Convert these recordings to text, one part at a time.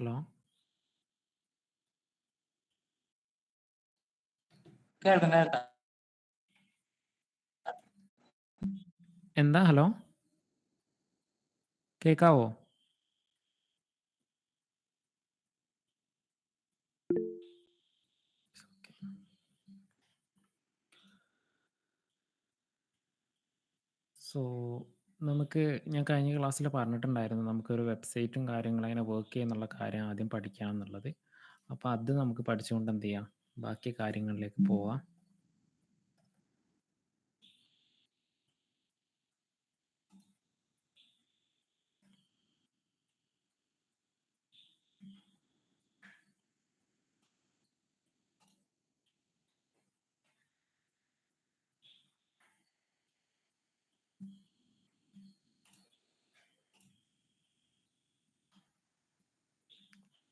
Hello? കേൾക്കാം, കേൾക്കാം. എന്താ ഹലോ? കേക്കാവോ? സോ, നമുക്ക് ഞാൻ കഴിഞ്ഞ ക്ലാസ്സിൽ പറഞ്ഞിട്ടുണ്ടായിരുന്നു നമുക്കൊരു വെബ്സൈറ്റും കാര്യങ്ങളും എങ്ങനെ വർക്ക് ചെയ്യുന്നുള്ള കാര്യം ആദ്യം പഠിക്കാമെന്നുള്ളത്. അപ്പോൾ അത് നമുക്ക് പഠിച്ചുകൊണ്ട് എന്ത് ചെയ്യാം, ബാക്കി കാര്യങ്ങളിലേക്ക് പോവാം.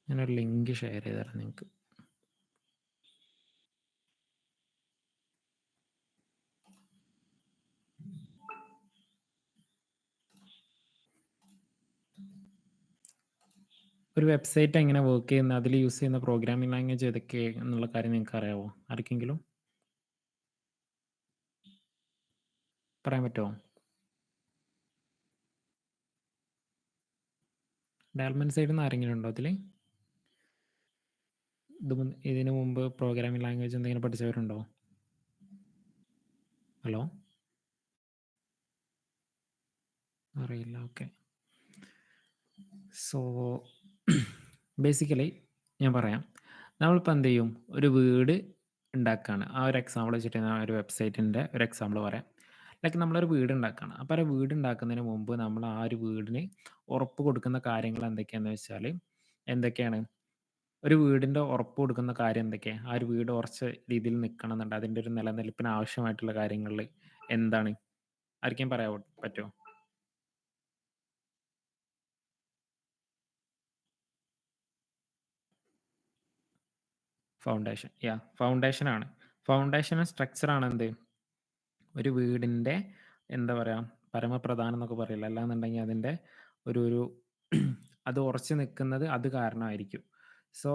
ഞാനൊരു ലിങ്ക് ഷെയർ ചെയ്ത് തരാം നിങ്ങൾക്ക്. ഒരു വെബ്സൈറ്റ് എങ്ങനെ വർക്ക് ചെയ്യുന്നത്, അതിൽ യൂസ് ചെയ്യുന്ന പ്രോഗ്രാമിംഗ് ലാംഗ്വേജ് ഏതൊക്കെ എന്നുള്ള കാര്യം നിങ്ങൾക്ക് അറിയാവോ? ആർക്കെങ്കിലും പറയാൻ പറ്റുമോ? ഡെവലപ്മെൻറ്റ് സൈഡിൽ നിന്ന് ആരെങ്കിലും ഉണ്ടോ അതിൽ? ഇതിനു മുമ്പ് പ്രോഗ്രാമിംഗ് ലാംഗ്വേജ് എന്തെങ്കിലും പഠിച്ചവരുണ്ടോ? ഹലോ? അറിയില്ല. ഓക്കെ. സോ ബേസിക്കലി ഞാൻ പറയാം. നമ്മളിപ്പോൾ എന്ത് ചെയ്യും, ഒരു വീട് ഉണ്ടാക്കുകയാണ്. ആ ഒരു എക്സാമ്പിൾ വെച്ചിട്ട് ഞാൻ ഒരു വെബ്സൈറ്റിൻ്റെ ഒരു എക്സാമ്പിൾ പറയാം. ലൈക്ക് നമ്മളൊരു വീട് ഉണ്ടാക്കുകയാണ്. അപ്പോൾ ആ വീട് ഉണ്ടാക്കുന്നതിന് മുമ്പ് നമ്മൾ ആ ഒരു വീടിന് ഉറപ്പ് കൊടുക്കുന്ന കാര്യങ്ങൾ എന്തൊക്കെയാണെന്ന് വെച്ചാൽ, എന്തൊക്കെയാണ് ഒരു വീടിൻ്റെ ഉറപ്പ് കൊടുക്കുന്ന കാര്യം എന്തൊക്കെയാണ്? ആ ഒരു വീട് ഉറച്ച രീതിയിൽ നിൽക്കണം എന്നുണ്ട്, അതിൻ്റെ ഒരു നിലനിൽപ്പിന് ആവശ്യമായിട്ടുള്ള കാര്യങ്ങളിൽ എന്താണ്? ആർക്കെങ്കിലും പറയാൻ പറ്റുമോ? ഫൗണ്ടേഷൻ. ഫൗണ്ടേഷനാണ്. ഫൗണ്ടേഷനും സ്ട്രക്ചറാണ് എന്ത്? ഒരു വീടിൻ്റെ എന്താ പറയുക, പരമപ്രധാനം എന്നൊക്കെ പറയില്ല. അല്ലാന്നുണ്ടെങ്കിൽ അതിൻ്റെ ഒരു അത് ഉറച്ചു നിൽക്കുന്നത് അത് കാരണമായിരിക്കും. സോ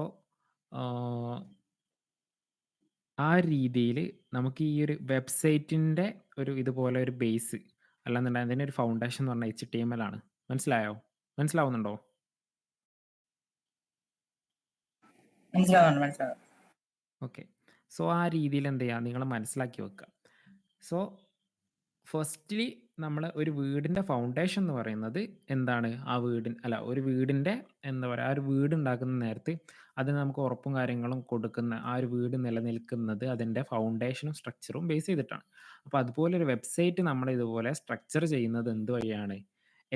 ആ രീതിയിൽ നമുക്ക് ഈ ഒരു വെബ്സൈറ്റിൻ്റെ ഒരു ഇതുപോലെ ഒരു ബേസ്, അല്ലാന്നുണ്ടെങ്കിൽ അതിൻ്റെ ഒരു ഫൗണ്ടേഷൻ എന്ന് പറഞ്ഞാൽ HTML ആണ്. മനസ്സിലായോ? മനസ്സിലാവുന്നുണ്ടോ? മനസ്സിലാവുന്നുണ്ട്, മനസ്സിലാവും. ഓക്കെ. സോ ആ രീതിയിൽ എന്ത് ചെയ്യുക, നിങ്ങൾ മനസ്സിലാക്കി വെക്കുക. സോ ഫസ്റ്റ്ലി നമ്മൾ ഒരു വീടിൻ്റെ ഫൗണ്ടേഷൻ എന്ന് പറയുന്നത് എന്താണ്? ആ ഒരു വീടിൻ്റെ എന്താ പറയുക, ആ ഒരു വീട് ഉണ്ടാക്കുന്ന നേരത്ത് അതിന് നമുക്ക് ഉറപ്പും കാര്യങ്ങളും കൊടുക്കുന്ന, ആ ഒരു വീട് നിലനിൽക്കുന്നത് അതിൻ്റെ ഫൗണ്ടേഷനും സ്ട്രക്ചറും ബേസ് ചെയ്തിട്ടാണ്. അപ്പോൾ അതുപോലെ ഒരു വെബ്സൈറ്റ് നമ്മൾ ഇതുപോലെ സ്ട്രക്ചർ ചെയ്യുന്നത് എന്ത് വഴിയാണ്?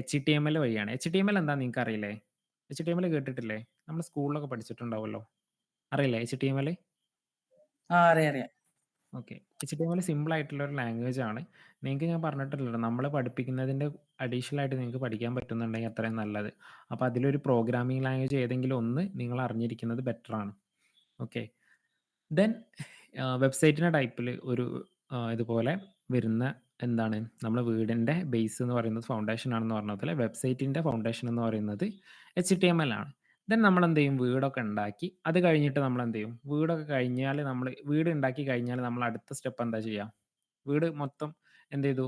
HTML വഴിയാണ്. HTML എന്താണെന്ന് നിങ്ങൾക്ക് അറിയില്ലേ? HTML കേട്ടിട്ടില്ലേ? നമ്മൾ സ്കൂളിലൊക്കെ പഠിച്ചിട്ടുണ്ടാവുമല്ലോ. അറിയില്ലേ HTML? അറിയാം, അറിയാം. ഓക്കെ. HTML സിമ്പിൾ ആയിട്ടുള്ള ഒരു ലാംഗ്വേജ് ആണ്. നിങ്ങൾക്ക് ഞാൻ പറഞ്ഞിട്ടുണ്ടല്ലോ, നമ്മൾ പഠിപ്പിക്കുന്നതിൻ്റെ അഡീഷണൽ ആയിട്ട് നിങ്ങൾക്ക് പഠിക്കാൻ പറ്റുന്നുണ്ടെങ്കിൽ അത്രയും നല്ലത്. അപ്പോൾ അതിലൊരു പ്രോഗ്രാമിംഗ് ലാംഗ്വേജ് ഏതെങ്കിലും ഒന്ന് നിങ്ങൾ അറിഞ്ഞിരിക്കുന്നത് ബെറ്ററാണ്. ഓക്കെ. ദെൻ വെബ്സൈറ്റിൻ്റെ ടൈപ്പിൽ ഒരു ഇതുപോലെ വരുന്ന എന്താണ്, നമ്മുടെ വീടിൻ്റെ ബേസ് എന്ന് പറയുന്നത് ഫൗണ്ടേഷൻ ആണെന്ന് പറഞ്ഞ പോലെ വെബ്സൈറ്റിൻ്റെ ഫൗണ്ടേഷൻ എന്ന് പറയുന്നത് HTML ആണ്. ദെൻ നമ്മളെന്ത് ചെയ്യും, വീടൊക്കെ ഉണ്ടാക്കി അത് കഴിഞ്ഞിട്ട് നമ്മളെന്ത് ചെയ്യും, വീടൊക്കെ കഴിഞ്ഞാൽ വീട് ഉണ്ടാക്കി കഴിഞ്ഞാൽ നമ്മൾ അടുത്ത സ്റ്റെപ്പ് എന്താ ചെയ്യുക, വീട് മൊത്തം എന്ത് ചെയ്തു,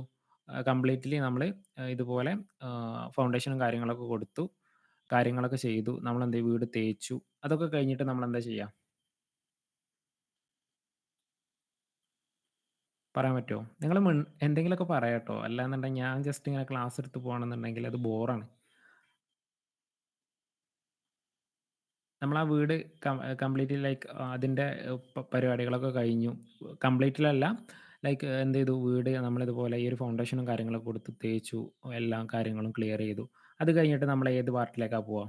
കംപ്ലീറ്റ്ലി നമ്മൾ ഇതുപോലെ ഫൗണ്ടേഷനും കാര്യങ്ങളൊക്കെ കൊടുത്തു, കാര്യങ്ങളൊക്കെ ചെയ്തു, നമ്മളെന്ത് ചെയ്യും, വീട് തേച്ചു, അതൊക്കെ കഴിഞ്ഞിട്ട് നമ്മളെന്താ ചെയ്യുക, പറയാൻ പറ്റുമോ? നിങ്ങൾ എന്തെങ്കിലുമൊക്കെ പറയാം കേട്ടോ. അല്ലാന്നുണ്ടെങ്കിൽ ഞാൻ ജസ്റ്റ് ഇങ്ങനെ ക്ലാസ് എടുത്ത് പോകണമെന്നുണ്ടെങ്കിൽ അത് ബോറാണ്. നമ്മൾ ആ വീട് കംപ്ലീറ്റ്ലി ലൈക്ക് അതിൻ്റെ പരിപാടികളൊക്കെ കഴിഞ്ഞു. കംപ്ലീറ്റ്ലല്ല, ലൈക്ക് എന്ത് ചെയ്തു, വീട് നമ്മളിതുപോലെ ഈ ഒരു ഫൗണ്ടേഷനും കാര്യങ്ങളൊക്കെ കൊടുത്ത് തേച്ചു, എല്ലാ കാര്യങ്ങളും ക്ലിയർ ചെയ്തു. അത് കഴിഞ്ഞിട്ട് നമ്മൾ ഏത് പാർട്ടിലേക്കാണ് പോവുക?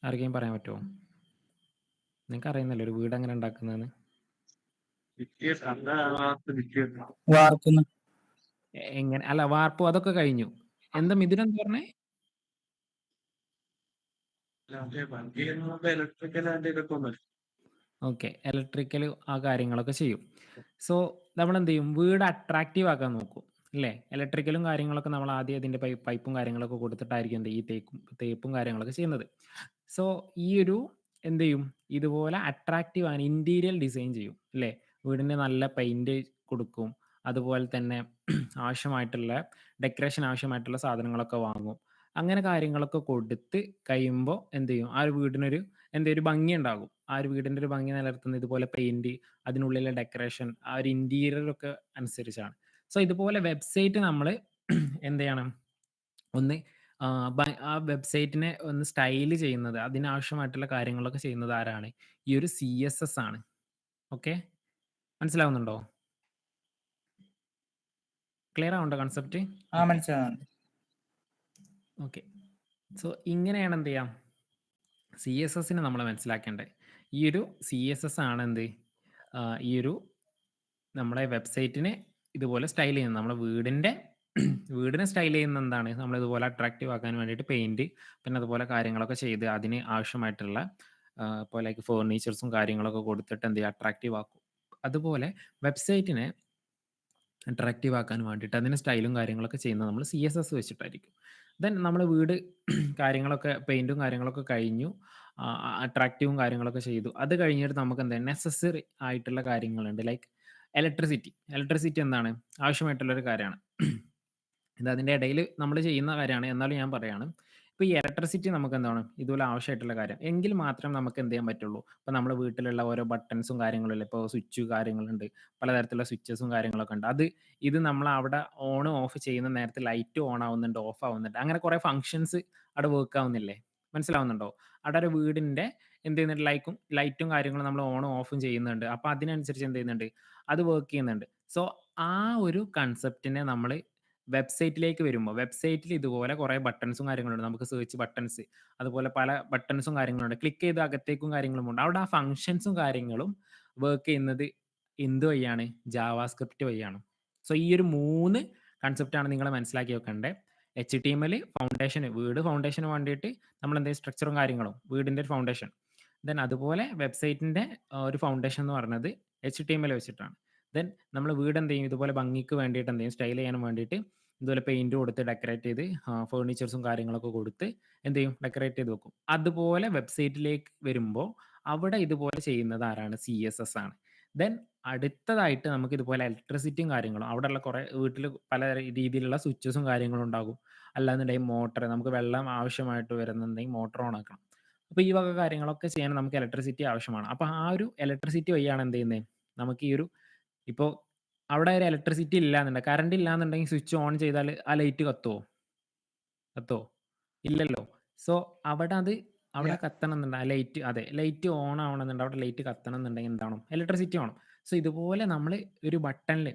ആർക്കെങ്കിലും പറയാൻ പറ്റുമോ? നിങ്ങൾക്ക് അറിയുന്നല്ലോ ഒരു വീട് എങ്ങനെ ഉണ്ടാക്കുന്നതെന്ന്. വാർക്കുന്നു. എങ്ങനെ അല്ല, വാർപ്പും അതൊക്കെ കഴിഞ്ഞു. എന്താ മിഥുനെന്താ പറഞ്ഞേ? ഓക്കെ. ഇലക്ട്രിക്കൽ ആ കാര്യങ്ങളൊക്കെ ചെയ്യും. സോ നമ്മളെന്ത് ചെയ്യും, വീട് അട്രാക്റ്റീവ് ആക്കാൻ നോക്കും. ഇല്ലേ? ഇലക്ട്രിക്കലും കാര്യങ്ങളൊക്കെ നമ്മൾ ആദ്യം ഇതിന്റെ പൈപ്പും കാര്യങ്ങളൊക്കെ കൊടുത്തിട്ടായിരിക്കും ഈ തേപ്പും കാര്യങ്ങളൊക്കെ ചെയ്യുന്നത്. സോ ഈ ഒരു എന്ത് ചെയ്യും? ഇതുപോലെ അട്രാക്റ്റീവ് ആണ് ഇന്റീരിയർ ഡിസൈൻ ചെയ്യും. ഇല്ലേ? വീടിന് നല്ല പെയിന്റ് കൊടുക്കും. അതുപോലെ തന്നെ ആവശ്യമായിട്ടുള്ള ഡെക്കറേഷൻ ആവശ്യമായിട്ടുള്ള സാധനങ്ങളൊക്കെ വാങ്ങും. അങ്ങനെ കാര്യങ്ങളൊക്കെ കൊടുത്ത് കഴിയുമ്പോ എന്ത് ചെയ്യും? ആ ഒരു വീടിനൊരു ഒരു ഭംഗിയുണ്ടാകും. ആ ഒരു വീടിന്റെ ഒരു ഭംഗി നിലനിർത്തുന്നത് ഇതുപോലെ പെയിന്റ്, അതിനുള്ളിലെ ഡെക്കറേഷൻ, ആ ഒരു ഇന്റീരിയർ ഒക്കെ അനുസരിച്ചാണ്. സോ ഇതുപോലെ വെബ്സൈറ്റ് നമ്മള് എന്ത് ചെയ്യണം? ഒന്ന് ആ വെബ്സൈറ്റിനെ ഒന്ന് സ്റ്റൈല് ചെയ്യുന്നത്, അതിനാവശ്യമായിട്ടുള്ള കാര്യങ്ങളൊക്കെ ചെയ്യുന്നത് ആരാണ്? ഈ ഒരു സിഎസ്എസ് ആണ്. ഓക്കെ. മനസ്സിലാവുന്നുണ്ടോ? ക്ലിയർ ആവുന്നുണ്ടോ കൺസെപ്റ്റ്? ഓക്കെ. മനസ്സിലാവുന്നുണ്ട്. ഓക്കെ. സോ ഇങ്ങനെയാണ് എന്ത് ചെയ്യാം? സിഎസ്എസിനെ നമ്മൾ മനസ്സിലാക്കേണ്ടത്. ഈ ഒരു സിഎസ്എസ് ആണ് എന്ത്? ഈ ഒരു നമ്മളെ വെബ്സൈറ്റിനെ ഇതുപോലെ സ്റ്റൈൽ ചെയ്യുന്നത്. നമ്മളെ വീടിനെ സ്റ്റൈൽ ചെയ്യുന്നത് എന്താണ്? നമ്മളിതുപോലെ അട്രാക്റ്റീവ് ആക്കാൻ വേണ്ടിയിട്ട് പെയിന്റ്, പിന്നെ അതുപോലെ കാര്യങ്ങളൊക്കെ ചെയ്ത് അതിന് ആവശ്യമായിട്ടുള്ള ഇപ്പോൾ ലൈക്ക് ഫർണിച്ചേഴ്സും കാര്യങ്ങളൊക്കെ കൊടുത്തിട്ട് എന്ത് ചെയ്യുക? അട്രാക്റ്റീവ് ആക്കും. അതുപോലെ വെബ്സൈറ്റിനെ അട്രാക്റ്റീവ് ആക്കാൻ വേണ്ടിയിട്ട് അതിന് സ്റ്റൈലും കാര്യങ്ങളൊക്കെ ചെയ്യുന്നത് നമ്മൾ സിഎസ്എസ് വെച്ചിട്ടായിരിക്കും. ദെൻ നമ്മളെ വീട് കാര്യങ്ങളൊക്കെ പെയിന്റും കാര്യങ്ങളൊക്കെ കഴിഞ്ഞു. അട്രാക്റ്റീവും കാര്യങ്ങളൊക്കെ ചെയ്തു. അത് കഴിഞ്ഞിട്ട് നമുക്ക് എന്താ നെസസറി ആയിട്ടുള്ള കാര്യങ്ങളുണ്ട്. ലൈക്ക് ഇലക്ട്രിസിറ്റി എന്താണ്? ആവശ്യമായിട്ടുള്ള ഒരു കാര്യമാണ്. ഇത് അതിന്റെ ഇടയില് നമ്മള് ചെയ്യുന്ന കാര്യമാണ്. എന്നാലും ഞാൻ പറയാണ്. ഇപ്പൊ ഈ ഇലക്ട്രിസിറ്റി നമുക്കെന്താണ് ഇതുപോലെ ആവശ്യമായിട്ടുള്ള കാര്യം. എങ്കിൽ മാത്രം നമുക്ക് എന്ത് ചെയ്യാൻ പറ്റുള്ളൂ. ഇപ്പൊ നമ്മുടെ വീട്ടിലുള്ള ഓരോ ബട്ടൺസും കാര്യങ്ങളുമില്ലേ. ഇപ്പൊ സ്വിച്ച് കാര്യങ്ങളുണ്ട്. പലതരത്തിലുള്ള സ്വിച്ചസും കാര്യങ്ങളൊക്കെ ഉണ്ട്. ഇത് നമ്മളവിടെ ഓൺ ഓഫ് ചെയ്യുന്ന നേരത്ത് ലൈറ്റ് ഓൺ ആവുന്നുണ്ട്, ഓഫ് ആവുന്നുണ്ട്. അങ്ങനെ കുറെ ഫങ്ഷൻസ് അവിടെ വർക്ക് ആവുന്നില്ലേ? മനസ്സിലാവുന്നുണ്ടോ? അവിടെ ഒരു വീടിന്റെ എന്ത് ചെയ്യുന്നുണ്ട് ലൈറ്റും കാര്യങ്ങളും നമ്മൾ ഓണും ഓഫും ചെയ്യുന്നുണ്ട്. അപ്പൊ അതിനനുസരിച്ച് എന്ത് ചെയ്യുന്നുണ്ട്? അത് വർക്ക് ചെയ്യുന്നുണ്ട്. സോ ആ ഒരു കൺസെപ്റ്റിനെ നമ്മള് വെബ്സൈറ്റിലേക്ക് വരുമ്പോൾ വെബ്സൈറ്റിൽ ഇതുപോലെ കുറേ ബട്ടൺസും കാര്യങ്ങളുണ്ട്. നമുക്ക് സെർച്ച് ബട്ടൺസ്, അതുപോലെ പല ബട്ടൺസും കാര്യങ്ങളുണ്ട്. ക്ലിക്ക് ചെയ്ത് അകത്തേക്കും കാര്യങ്ങളും ഉണ്ട്. അവിടെ ആ ഫങ്ഷൻസും കാര്യങ്ങളും വർക്ക് ചെയ്യുന്നത് എന്ത് വഴിയാണ്? ജാവാസ്ക്രിപ്റ്റ് വഴിയാണ്. സോ ഈ ഒരു 3 കൺസെപ്റ്റാണ് നിങ്ങൾ മനസ്സിലാക്കി വെക്കേണ്ടത്. HTML വീട് ഫൗണ്ടേഷന് വേണ്ടിയിട്ട് നമ്മൾ എന്തെങ്കിലും സ്ട്രക്ചറും കാര്യങ്ങളും വീടിന്റെ ഒരു ഫൗണ്ടേഷൻ. ദെൻ അതുപോലെ വെബ്സൈറ്റിന്റെ ഒരു ഫൗണ്ടേഷൻ എന്ന് പറയുന്നത് HTML വെച്ചിട്ടാണ്. ദെൻ നമ്മൾ വീട് എന്ത് ചെയ്യും? ഇതുപോലെ ഭംഗിക്ക് വേണ്ടിയിട്ട് എന്ത് ചെയ്യും? സ്റ്റൈൽ ചെയ്യാൻ വേണ്ടിയിട്ട് ഇതുപോലെ പെയിന്റ് കൊടുത്ത് ഡെക്കറേറ്റ് ചെയ്ത് ഫർണിച്ചേഴ്സും കാര്യങ്ങളൊക്കെ കൊടുത്ത് എന്ത് ചെയ്യും? ഡെക്കറേറ്റ് ചെയ്ത് വെക്കും. അതുപോലെ വെബ്സൈറ്റിലേക്ക് വരുമ്പോൾ അവിടെ ഇതുപോലെ ചെയ്യുന്നത് ആരാണ്? CSS ആണ്. ദെൻ അടുത്തതായിട്ട് നമുക്ക് ഇതുപോലെ ഇലക്ട്രിസിറ്റിയും കാര്യങ്ങളും അവിടെയുള്ള കുറേ വീട്ടിൽ പല രീതിയിലുള്ള സ്വിച്ചസും കാര്യങ്ങളും ഉണ്ടാകും. അല്ലാന്നുണ്ടെങ്കിൽ മോട്ടർ നമുക്ക് വെള്ളം ആവശ്യമായിട്ട് വരുന്നുണ്ടെങ്കിൽ മോട്ടർ ഓൺ ആക്കണം. അപ്പോൾ ഈ വക കാര്യങ്ങളൊക്കെ ചെയ്യാൻ നമുക്ക് ഇലക്ട്രിസിറ്റി ആവശ്യമാണ്. അപ്പോൾ ആ ഒരു ഇലക്ട്രിസിറ്റി വഴിയാണ് എന്ത് ചെയ്യുന്നത്? നമുക്ക് ഈ ഒരു ഇപ്പോൾ അവിടെ ഒരു ഇലക്ട്രിസിറ്റി ഇല്ലാന്നുണ്ടെങ്കിൽ കറണ്ട് ഇല്ലാന്നുണ്ടെങ്കിൽ സ്വിച്ച് ഓൺ ചെയ്താൽ ആ ലൈറ്റ് കത്തുവോ? കത്തുവോ? ഇല്ലല്ലോ. സോ അവിടെ ഇല്ല. കത്തണംന്നുണ്ട്. ആ ലൈറ്റ് ലൈറ്റ് ഓൺ ആവണമെന്നുണ്ട്. അവിടെ ലൈറ്റ് കത്തണംന്നുണ്ടെങ്കിൽ എന്താവണം? ഇലക്ട്രിസിറ്റി വേണം. സോ ഇതുപോലെ നമ്മള് ഒരു ബട്ടണില്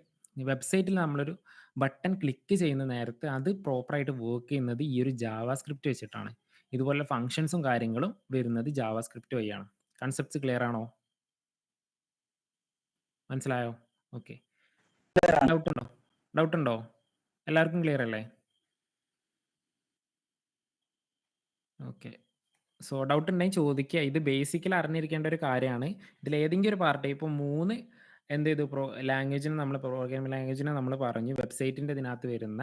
വെബ്സൈറ്റിൽ നമ്മളൊരു ബട്ടൺ ക്ലിക്ക് ചെയ്യുന്ന നേരത്ത് അത് പ്രോപ്പറായിട്ട് വർക്ക് ചെയ്യുന്നത് ഈ ഒരു ജാവാസ്ക്രിപ്റ്റ് വെച്ചിട്ടാണ്. ഇതുപോലെ ഫങ്ഷൻസും കാര്യങ്ങളും വരുന്നത് ജാവാസ്ക്രിപ്റ്റ് വഴിയാണ്. കൺസെപ്റ്റ്സ് ക്ലിയർ ആണോ? മനസ്സിലായോ? ഓക്കെ. ഡൗട്ടുണ്ടോ? ഡൗട്ടുണ്ടോ? എല്ലാവർക്കും ക്ലിയർ അല്ലേ? ഓക്കെ. സോ ഡൗട്ട് ഉണ്ടെങ്കിൽ ചോദിക്കുക. ഇത് ബേസിക്കലി അറിഞ്ഞിരിക്കേണ്ട ഒരു കാര്യമാണ്. ഇതിലേതെങ്കിലും ഒരു പാർട്ട് ഇപ്പോൾ 3 എന്ത് ചെയ്തു ലാംഗ്വേജിന് നമ്മൾ പ്രോഗ്രാമിംഗ് ലാംഗ്വേജിനെ നമ്മൾ പറഞ്ഞു. വെബ്സൈറ്റിന്റെ ഇതിനകത്ത് വരുന്ന